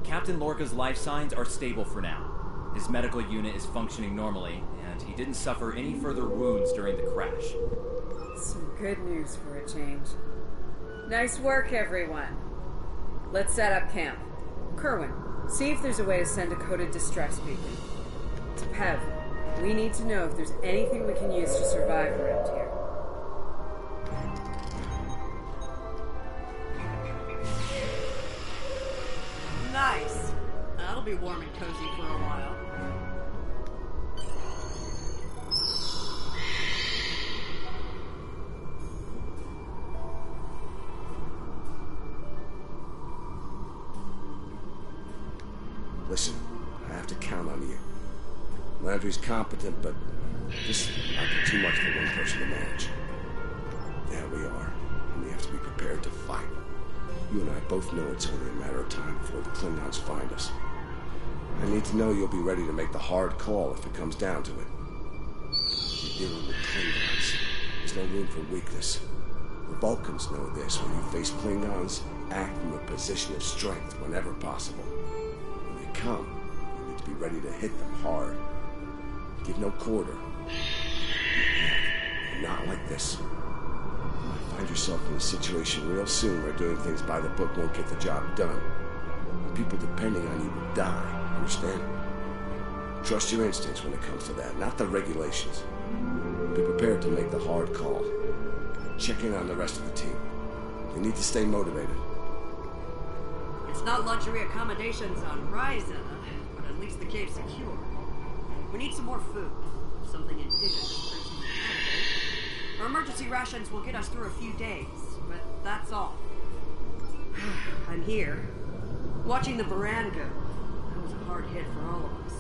Captain Lorca's life signs are stable for now. His medical unit is functioning normally, and he didn't suffer any further wounds during the crash. Some good news for a change. Nice work, everyone. Let's set up camp. Kerwin, see if there's a way to send a coded distress beacon. To Pev, we need to know if there's anything we can use to survive around here. Nice. That'll be warm and cozy for a while. Listen, I have to count on you. Landry's competent, but this might be too much for one person to manage. There we are, and we have to be prepared to fight. You and I both know it's only a matter of time before the Klingons find us. I need to know you'll be ready to make the hard call if it comes down to it. You're dealing with Klingons. There's no room for weakness. The Vulcans know this. When you face Klingons, act from a position of strength whenever possible. When they come, you need to be ready to hit them hard. Give no quarter. Not like this. You might find yourself in a situation real soon where doing things by the book won't get the job done. And people depending on you will die, understand? Trust your instincts when it comes to that, not the regulations. Be prepared to make the hard call. Check in on the rest of the team. You need to stay motivated. It's not luxury accommodations on Ryza, but at least the cave's secure. We need some more food. Something indigenous proves more candidate. Our emergency rations will get us through a few days, but that's all. I'm here, watching the Baran go. That was a hard hit for all of us.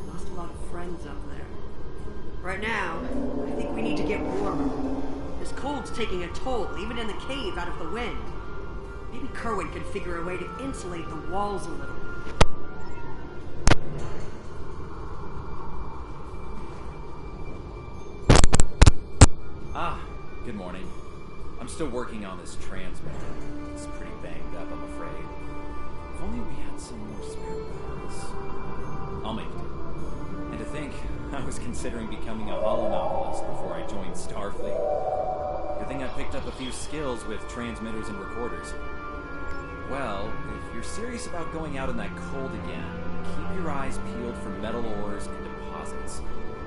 Lost a lot of friends up there. Right now, I think we need to get warmer. This cold's taking a toll, even in the cave out of the wind. Maybe Kerwin could figure a way to insulate the walls a little. Ah, good morning. I'm still working on this transmitter. It's pretty banged up, I'm afraid. If only we had some more spare parts. I'll make it. And to think, I was considering becoming a holonovelist before I joined Starfleet. Good thing I picked up a few skills with transmitters and recorders. Well, if you're serious about going out in that cold again, keep your eyes peeled for metal ores and deposits.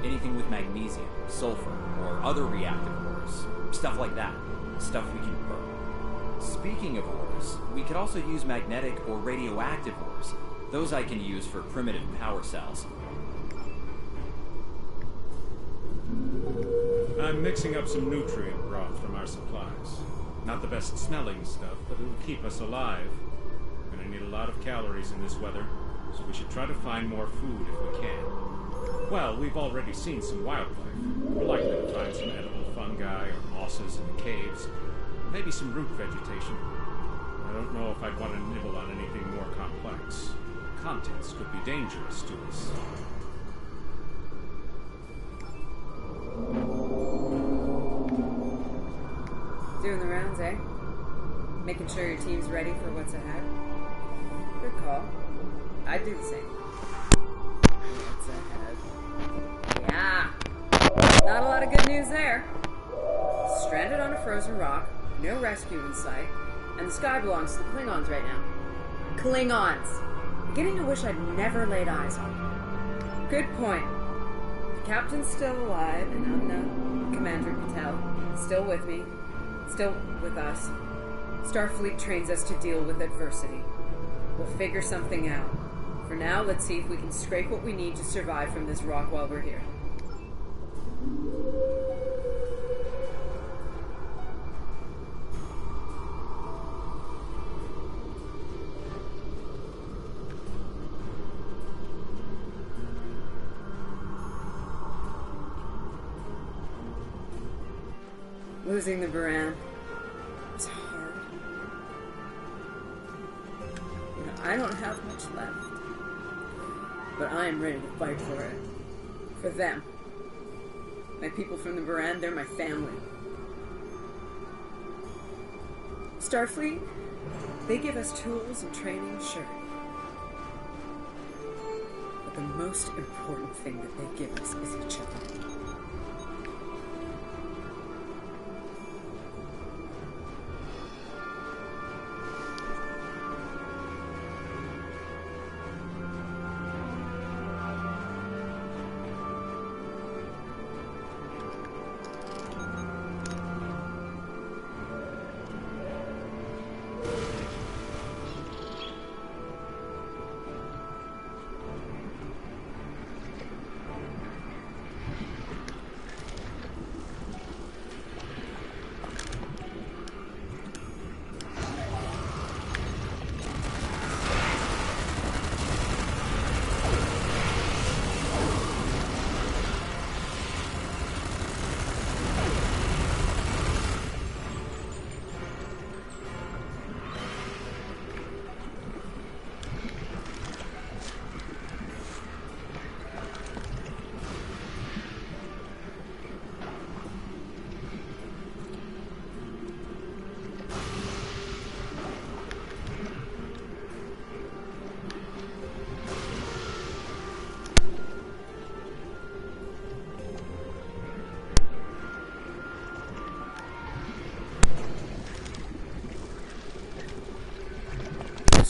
Anything with magnesium, sulfur, or other reactive ores. Stuff like that. Stuff we can burn. Speaking of ores, we could also use magnetic or radioactive ores. Those I can use for primitive power cells. I'm mixing up some nutrient broth from our supplies. Not the best smelling stuff, but it'll keep us alive. And I need a lot of calories in this weather, so we should try to find more food if we can. Well, we've already seen some wildlife. We're likely to find some edible fungi or mosses in the caves. Maybe some root vegetation. I don't know if I'd want to nibble on anything more complex. Contents could be dangerous to us. Doing the rounds, eh? Making sure your team's ready for what's ahead? Good call. I'd do the same. What's ahead? Yeah! Not a lot of good news there. Stranded on a frozen rock, no rescue in sight, and the sky belongs to the Klingons right now. Klingons! Beginning to wish I'd never laid eyes on them. Good point. The captain's still alive, and Umna, Commander Patel, still with me. Still with us. Starfleet trains us to deal with adversity. We'll figure something out. For now, let's see if we can scrape what we need to survive from this rock while we're here. Losing the Baran. It's hard. You know, I don't have much left. But I am ready to fight for it. For them. My people from the Baran, they're my family. Starfleet, they give us tools and training, sure. But the most important thing that they give us is each other.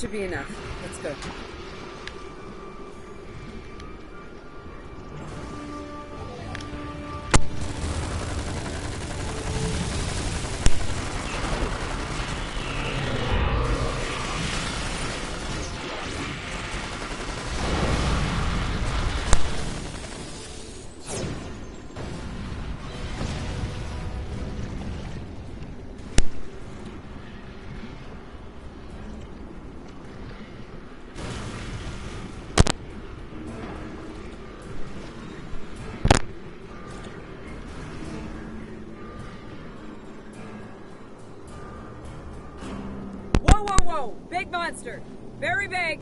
should be enough. Let's go. Whoa! Big monster! Very big!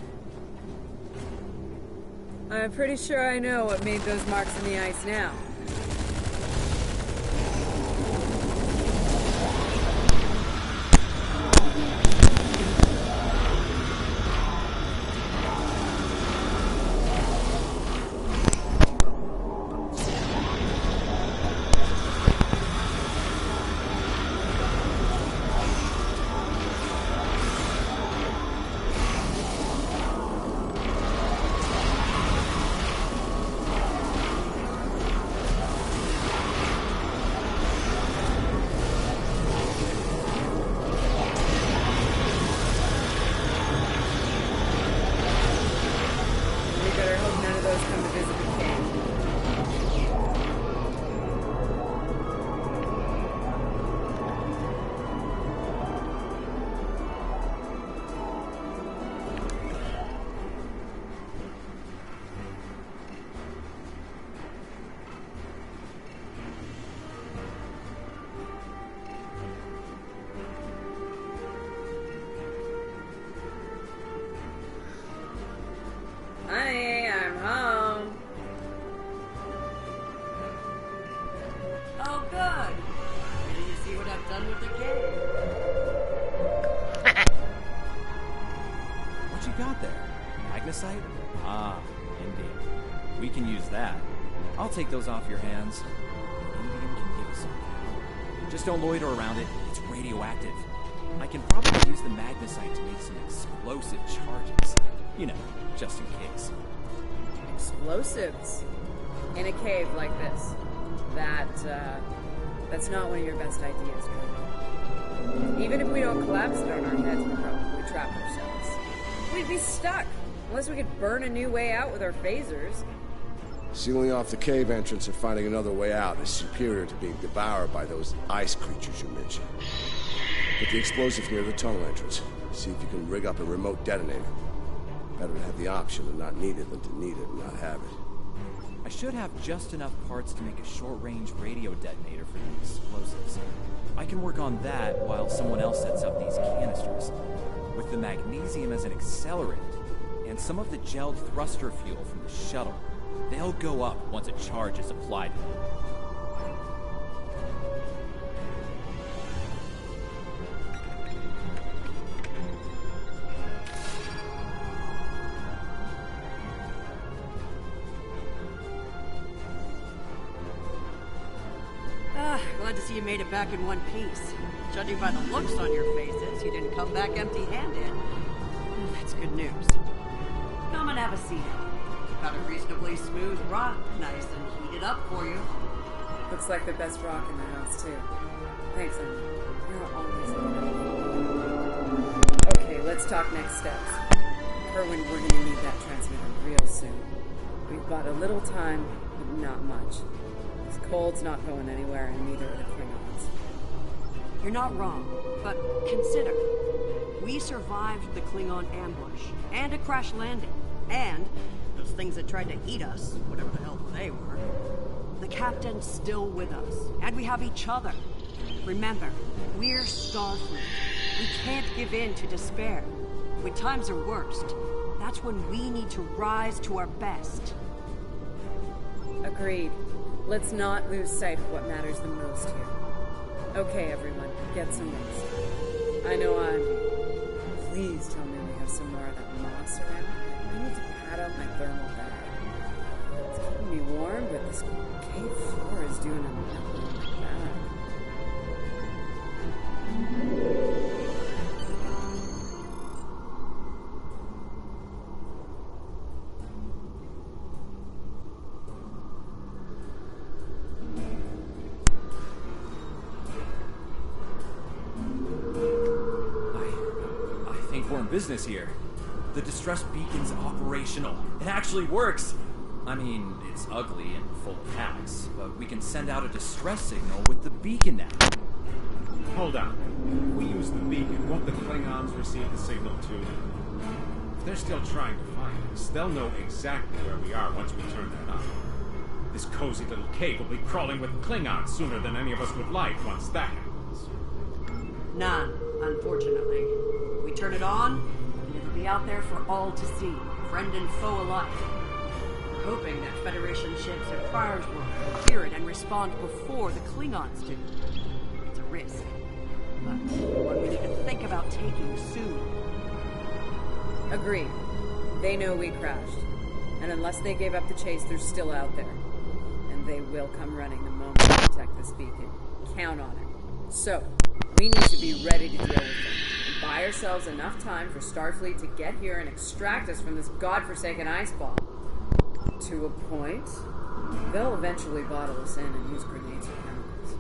I'm pretty sure I know what made those marks in the ice now. Take those off your hands. The Indian can give us some cow. Just don't loiter around it. It's radioactive. I can probably use the magnesite to make some explosive charges. You know, just in case. Explosives? In a cave like this? That's not one of your best ideas, Cody. Even if we don't collapse it on our heads, we'll probably trap ourselves. We'd be stuck, unless we could burn a new way out with our phasers. Sealing off the cave entrance and finding another way out is superior to being devoured by those ice creatures you mentioned. Put the explosive near the tunnel entrance. See if you can rig up a remote detonator. Better to have the option and not need it than to need it and not have it. I should have just enough parts to make a short-range radio detonator for the explosives. I can work on that while someone else sets up these canisters. With the magnesium as an accelerant, and some of the gelled thruster fuel from the shuttle, they'll go up once a charge is applied to them. Glad to see you made it back in one piece. Judging by the looks on your faces, you didn't come back empty-handed. That's good news. Come and have a seat. Got a reasonably smooth rock, nice and heated up for you. Looks like the best rock in the house, too. Thanks, Emma. You're always helpful. Okay, let's talk next steps. Kerwin, we're gonna need that transmitter real soon. We've got a little time, but not much. This cold's not going anywhere, and neither are the Klingons. You're not wrong, but consider. We survived the Klingon ambush, and a crash landing, and those things that tried to eat us, whatever the hell they were. The captain's still with us, and we have each other. Remember, we're Starfleet. We can't give in to despair. When times are worst, that's when we need to rise to our best. Agreed. Let's not lose sight of what matters the most here. Okay, everyone, get some rest. I know I'm... Please tell me we have some more of that moss around. I need to pad up my thermal bag. It's keeping me warm, but this cave floor is doing a number on my back. Klingon business here. The distress beacon's operational. It actually works! I mean, it's ugly and full of hacks, but we can send out a distress signal with the beacon now. Hold on. If we use the beacon, won't the Klingons receive the signal too? If they're still trying to find us, they'll know exactly where we are once we turn that on. This cozy little cave will be crawling with Klingons sooner than any of us would like once that happens. None, unfortunately. We turn it on, and it'll be out there for all to see, friend and foe alike. We're hoping that Federation ships at Pryor's World will hear it and respond before the Klingons do. It's a risk, but one we need to think about taking soon. Agreed. They know we crashed. And unless they gave up the chase, they're still out there. And they will come running the moment we detect this beacon. Count on it. So, we need to be ready to deal with them. And buy ourselves enough time for Starfleet to get here and extract us from this godforsaken ice ball. To a point, they'll eventually bottle us in and use grenades or chemicals.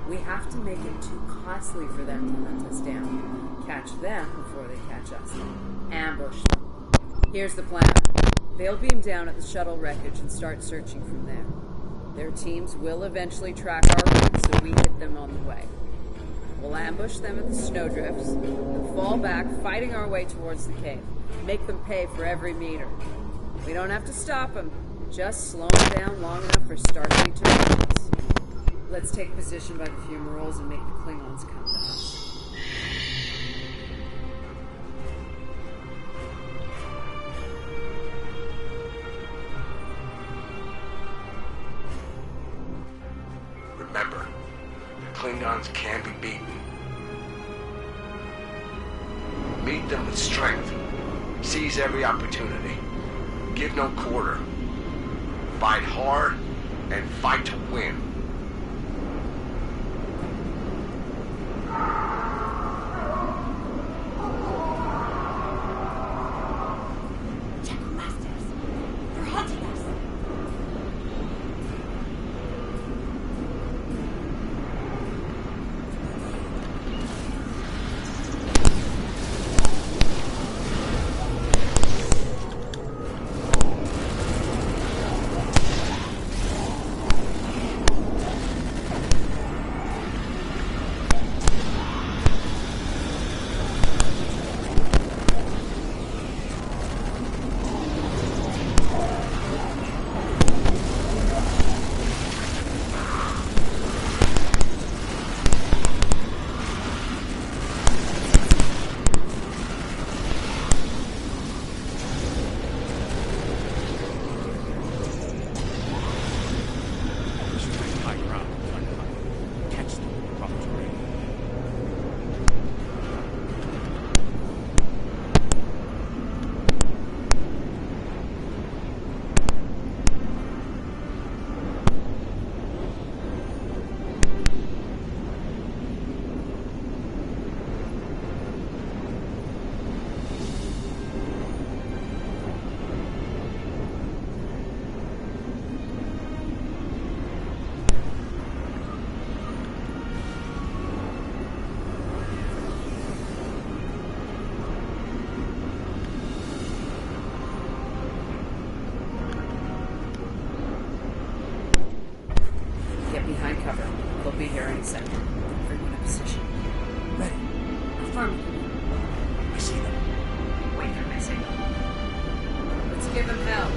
We have to make it too costly for them to hunt us down. Catch them before they catch us. Ambush them. Here's the plan. They'll beam down at the shuttle wreckage and start searching from there. Their teams will eventually track our route so we hit them on the way. We'll ambush them at the snowdrifts and fall back, fighting our way towards the cave. Make them pay for every meter. We don't have to stop them, just slow them down long enough for Starfleet to find us. Let's take position by the fumaroles and make the Klingons come to us. Remember, the Klingons can be beaten. Meet them with strength. Seize every opportunity. Give no quarter. Fight hard and fight to win. Behind cover. They'll be here any second. Everyone in position. Ready. Affirmative. I see them. Wait for my signal. Let's give them hell.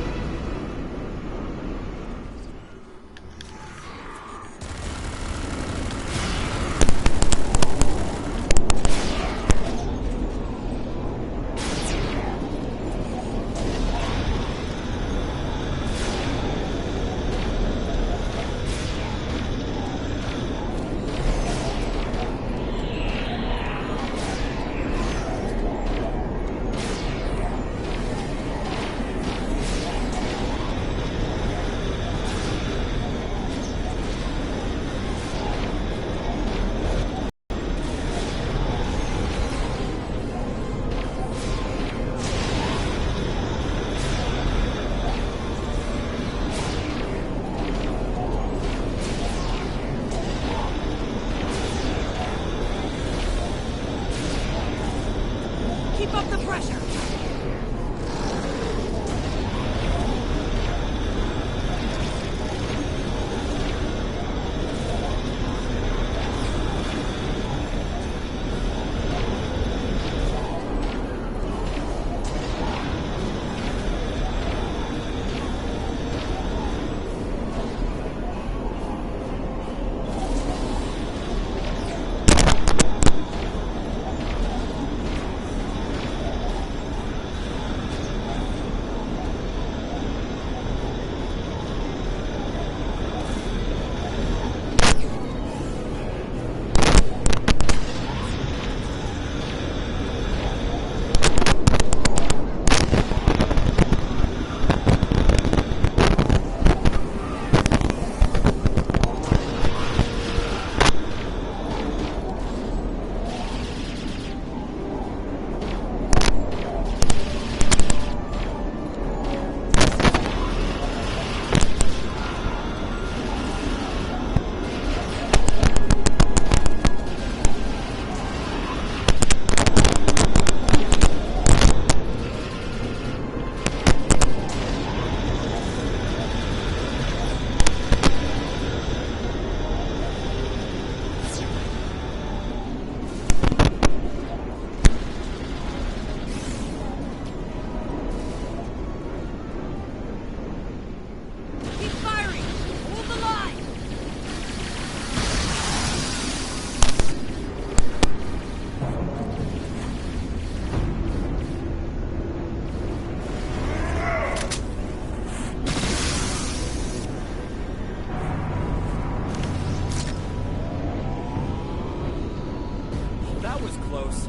close.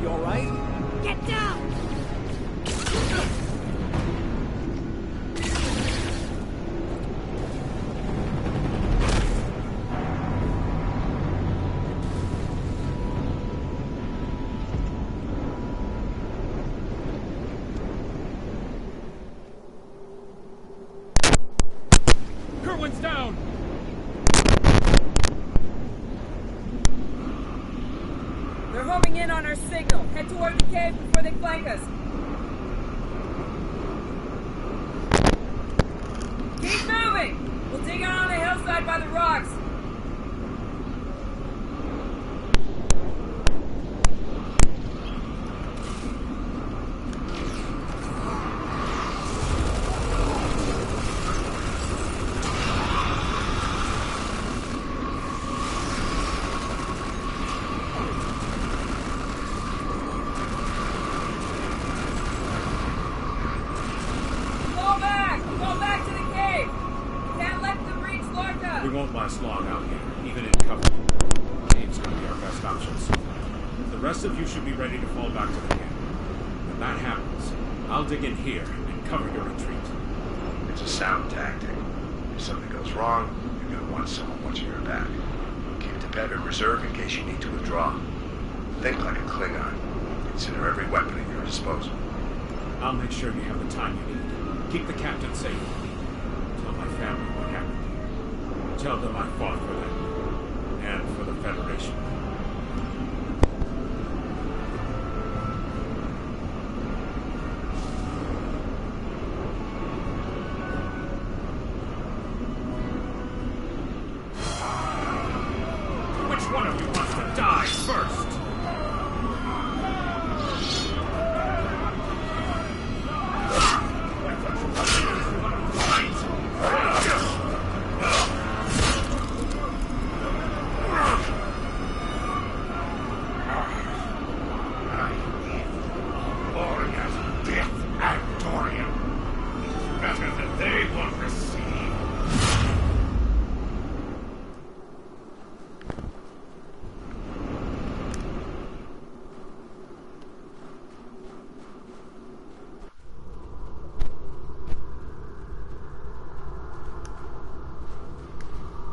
You alright? Get down! Kerwin's down! They're homing in on our signal. Head toward the cave before they flank us. Keep moving! We'll dig out on the hillside by the rocks. We won't last long out here, even in cover. Cave's gonna be our best options. The rest of you should be ready to fall back to the camp. When that happens, I'll dig in here and cover your retreat. It's a sound tactic. If something goes wrong, you're gonna want someone watching your back. Keep the pad in reserve in case you need to withdraw. Think like a Klingon. Consider every weapon at your disposal. I'll make sure you have the time you need. Keep the captain safe. Tell my family what happened. Tell them I fought for them, and for the Federation. Which one of you wants to die first?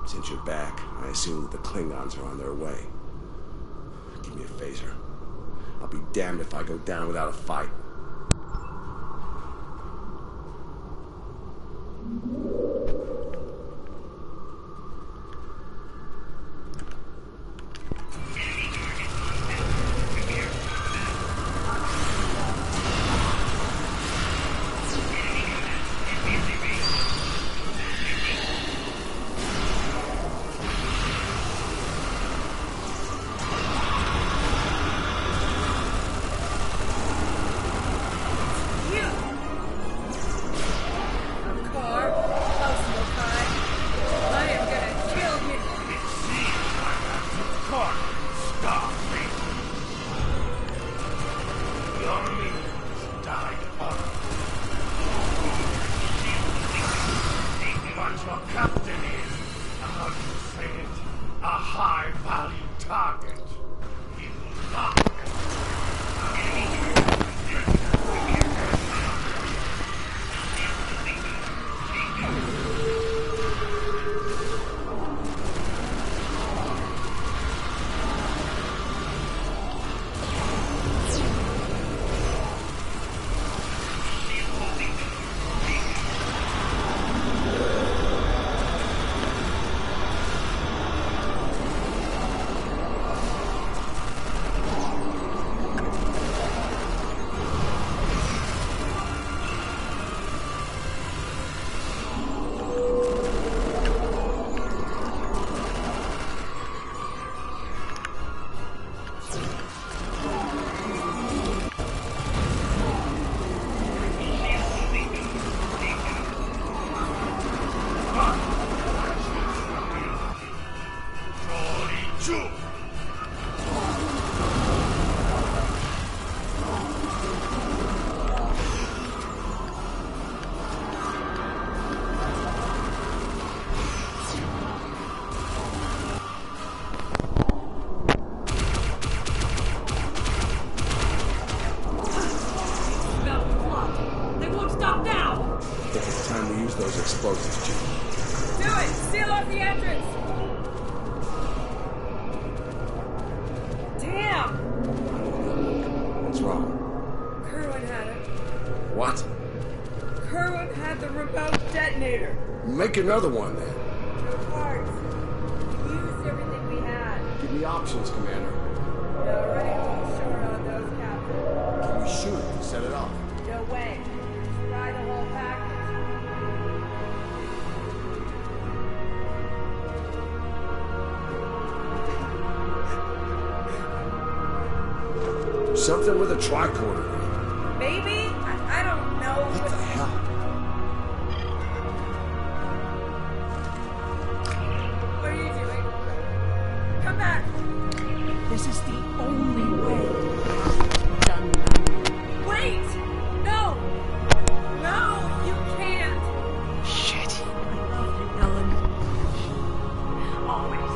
Since you're back, I assume that the Klingons are on their way. Give me a phaser. I'll be damned if I go down without a fight. What? Kerwin had the remote detonator. Make another one, then. No parts. We used everything we had. Give me options, Commander. We're already a little short on those, Captain. Can we shoot it to set it off? No way. Try the whole package. Something with a tricorder. Maybe? I don't know. What the hell? What are you doing? Come back! This is the only way. Done. Wait! No! No, you can't! Shit. I love you, Ellen. Always.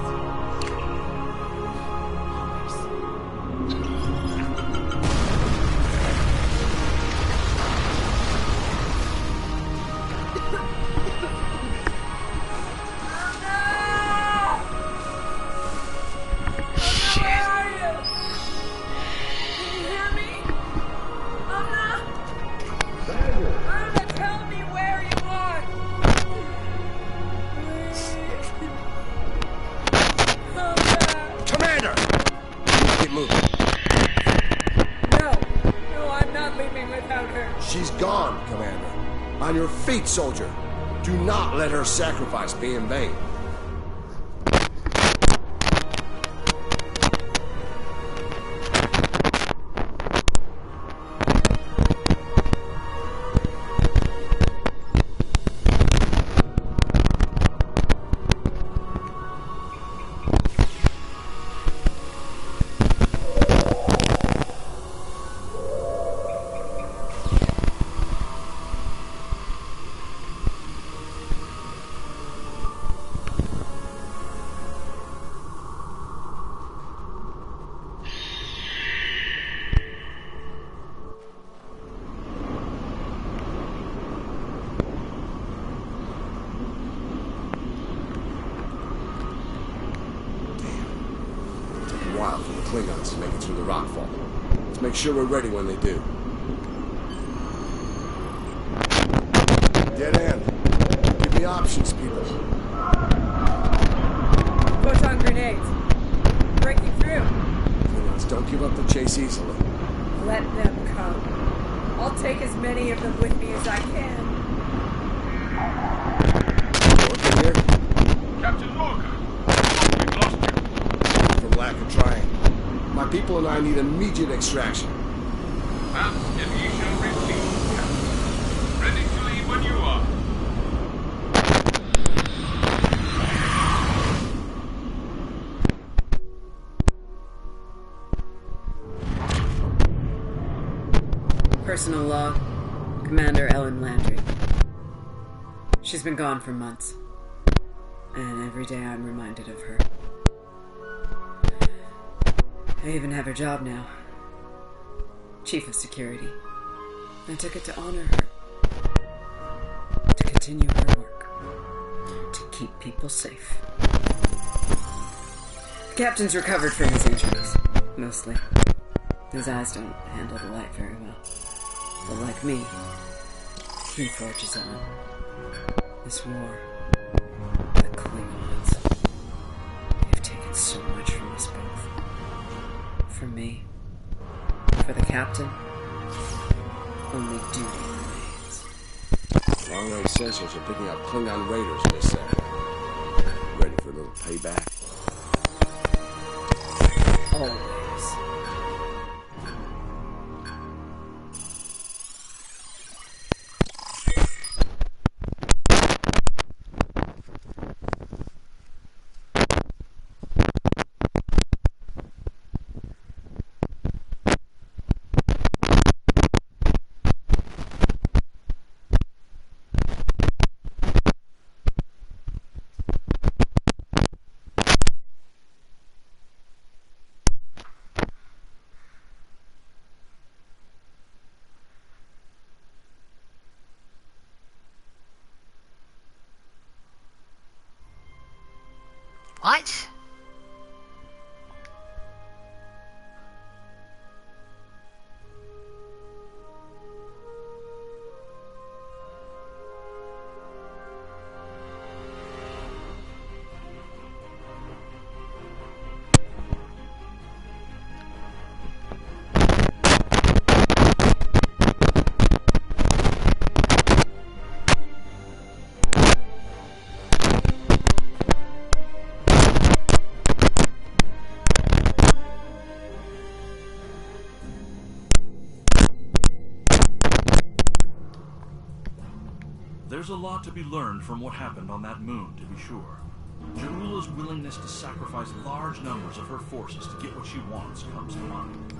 On your feet, soldier. Do not let her sacrifice be in vain. For the Klingons to make it through the rockfall. Let's make sure we're ready when they do. Dead end. Give me options, people. Photon grenades. Breaking through. Klingons don't give up the chase easily. Let them come. I'll take as many of them with me as I can. Lorca here? Captain Lorca! We've lost you. From lack of trying. My people and I need immediate extraction. Ask and ye shall receive, Captain. Ready to leave when you are. Personal log. Commander Ellen Landry. She's been gone for months. And every day I'm reminded of her. I even have her job now. Chief of Security. I took it to honor her. To continue her work. To keep people safe. The captain's recovered from his injuries. Mostly. His eyes don't handle the light very well. But like me, he forges on. This war, the Klingons, they've taken so much from us both. For me, for the captain, only duty remains. Long-range sensors are picking up Klingon raiders in this sector. Ready for a little payback? Always. What? There's a lot to be learned from what happened on that moon, to be sure. Ja'ula's willingness to sacrifice large numbers of her forces to get what she wants comes to mind.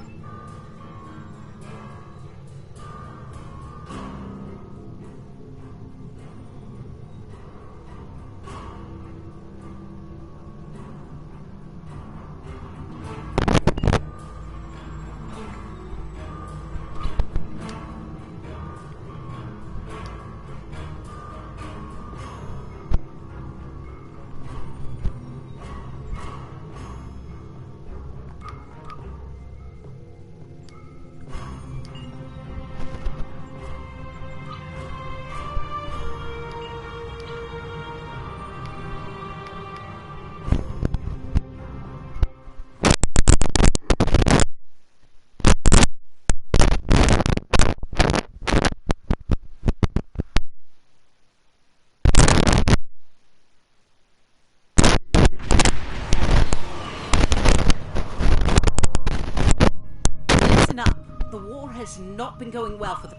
Has not been going well for the...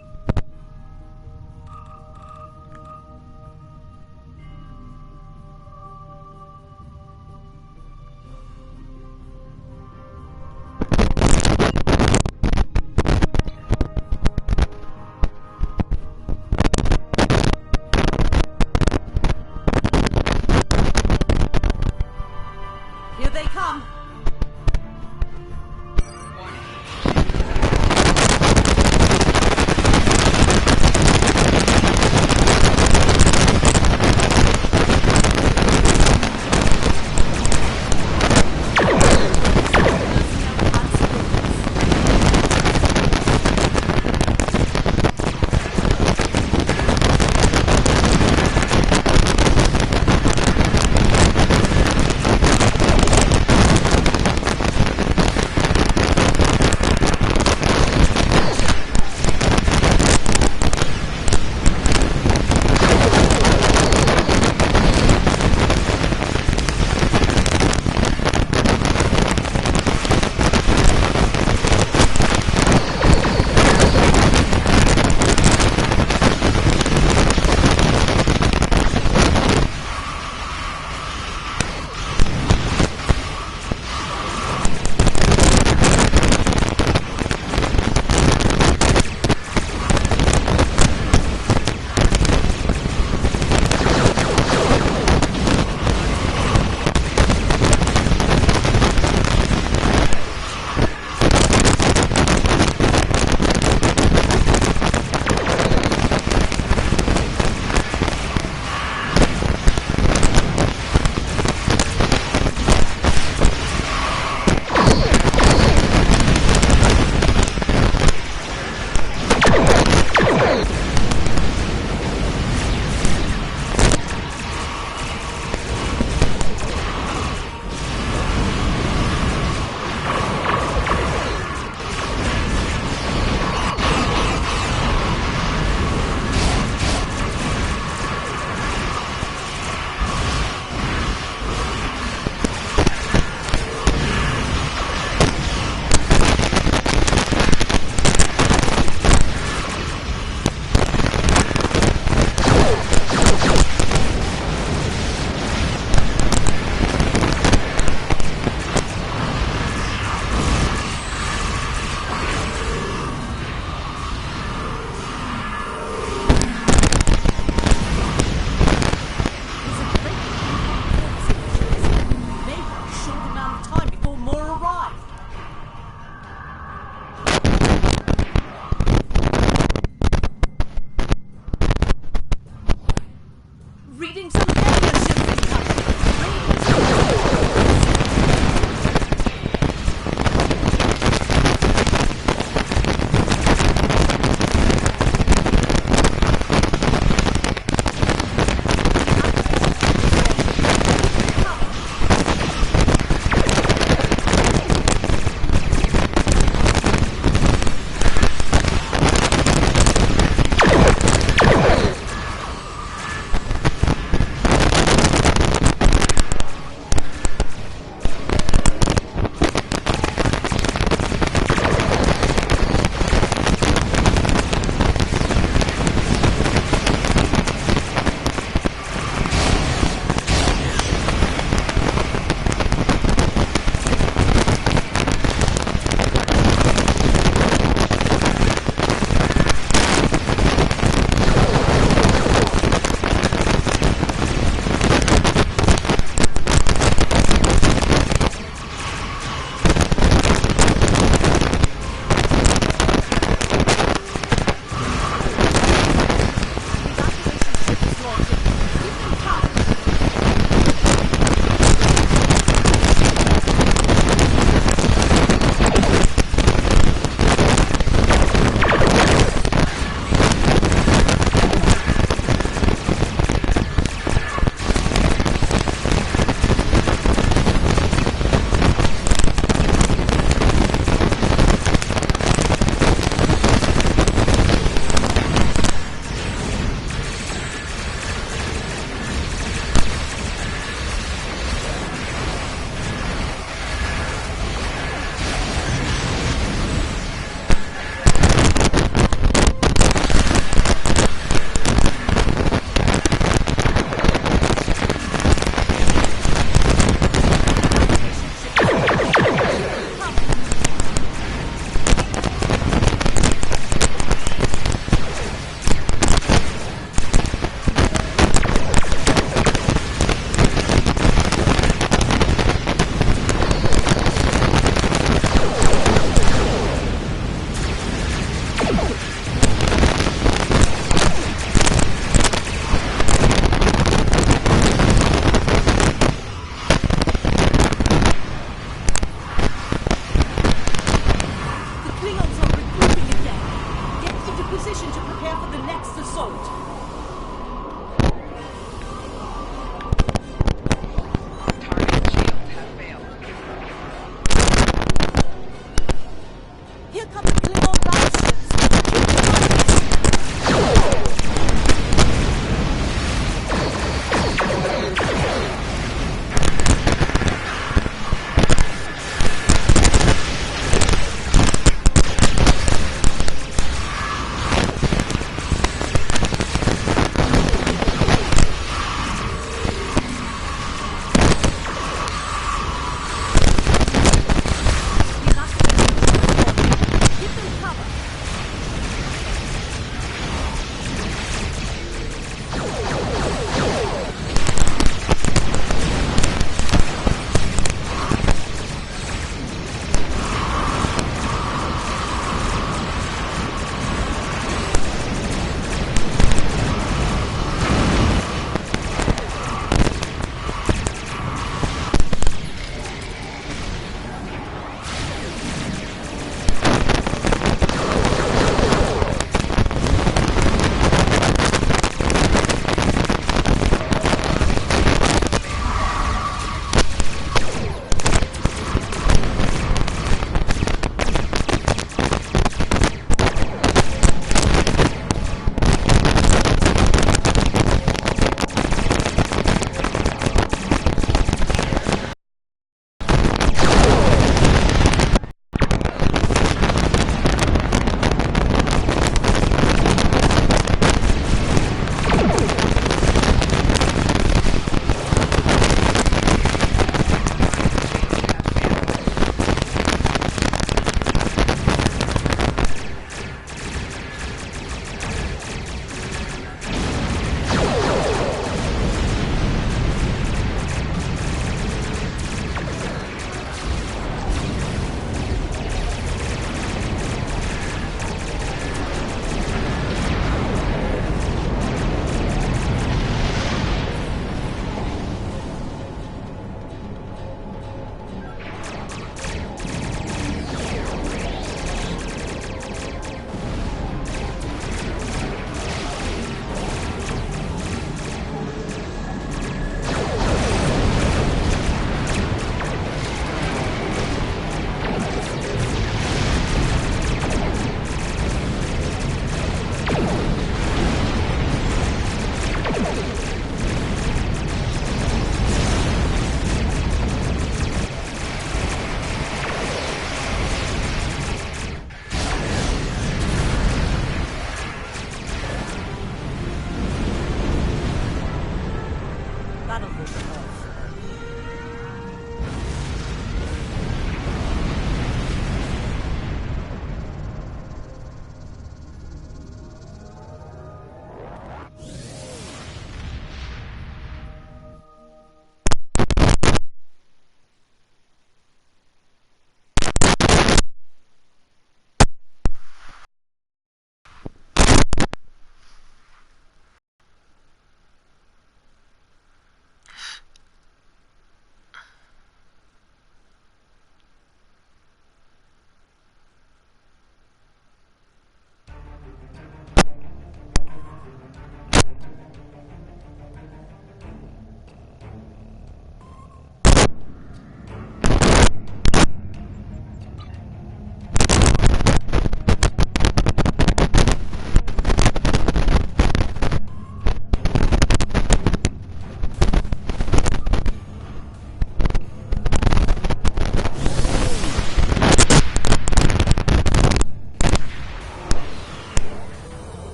Here they come.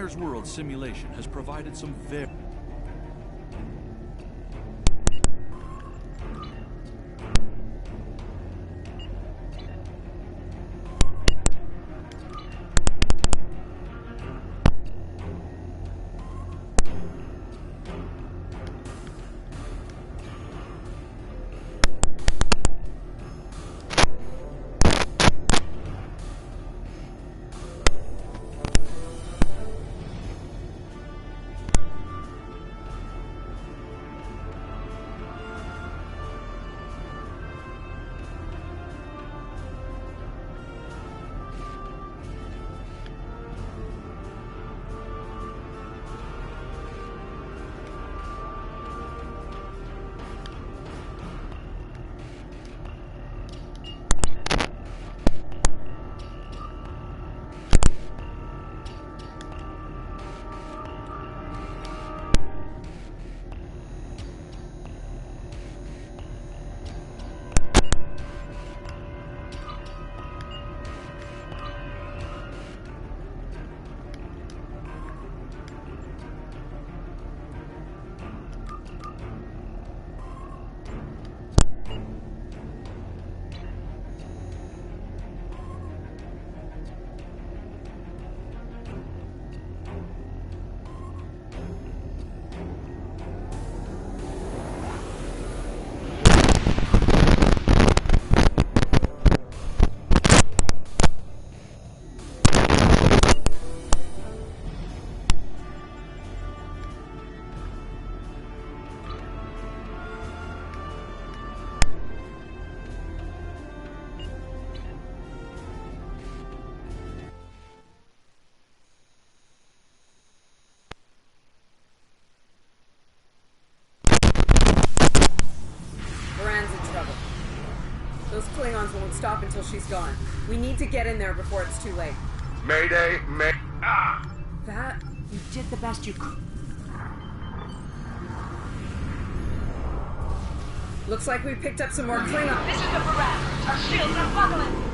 Pryor's World simulation has provided some very... Those Klingons won't stop until she's gone. We need to get in there before it's too late. Mayday, That... You did the best you could. Looks like we picked up some more Klingons. This is the Baran. Our shields are buckling.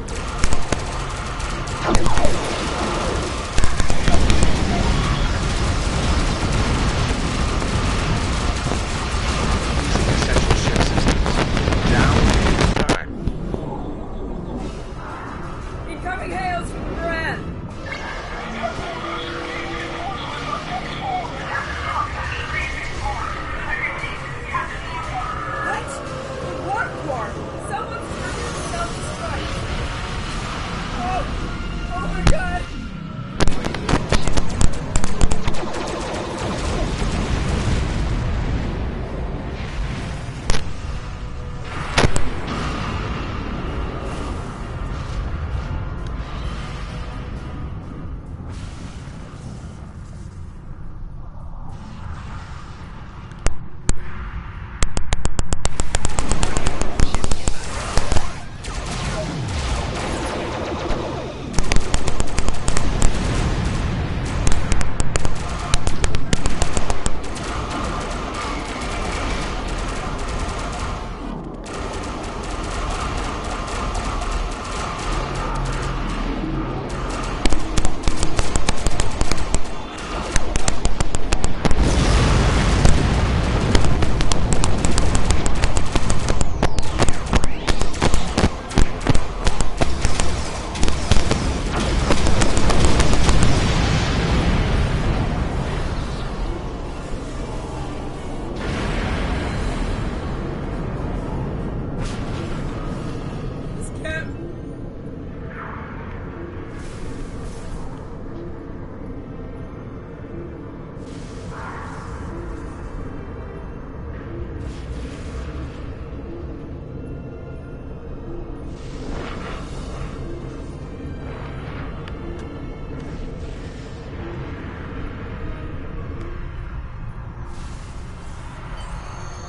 Incoming hails from the Baran.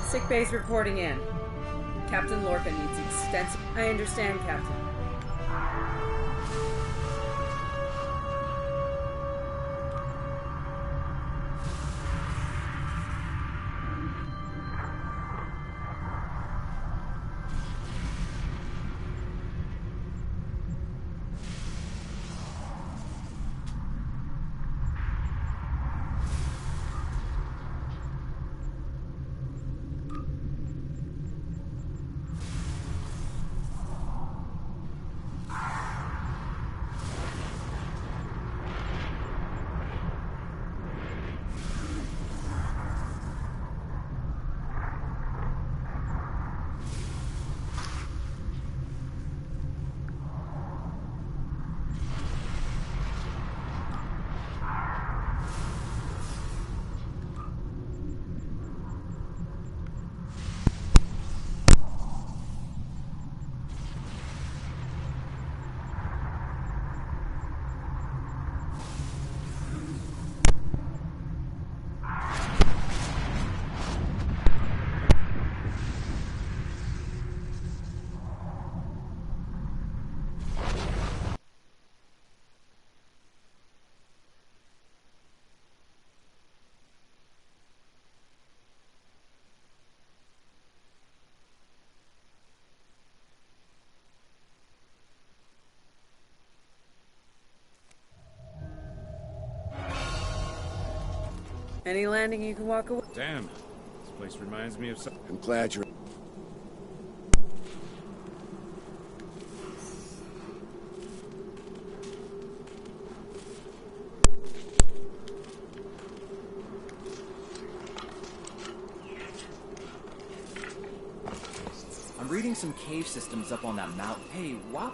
Sick bay's reporting in. Captain Lorca needs extensive... I understand, Captain. Any landing you can walk away? Damn. This place reminds me of some... I'm glad you're... I'm reading some cave systems up on that mountain. Hey, what?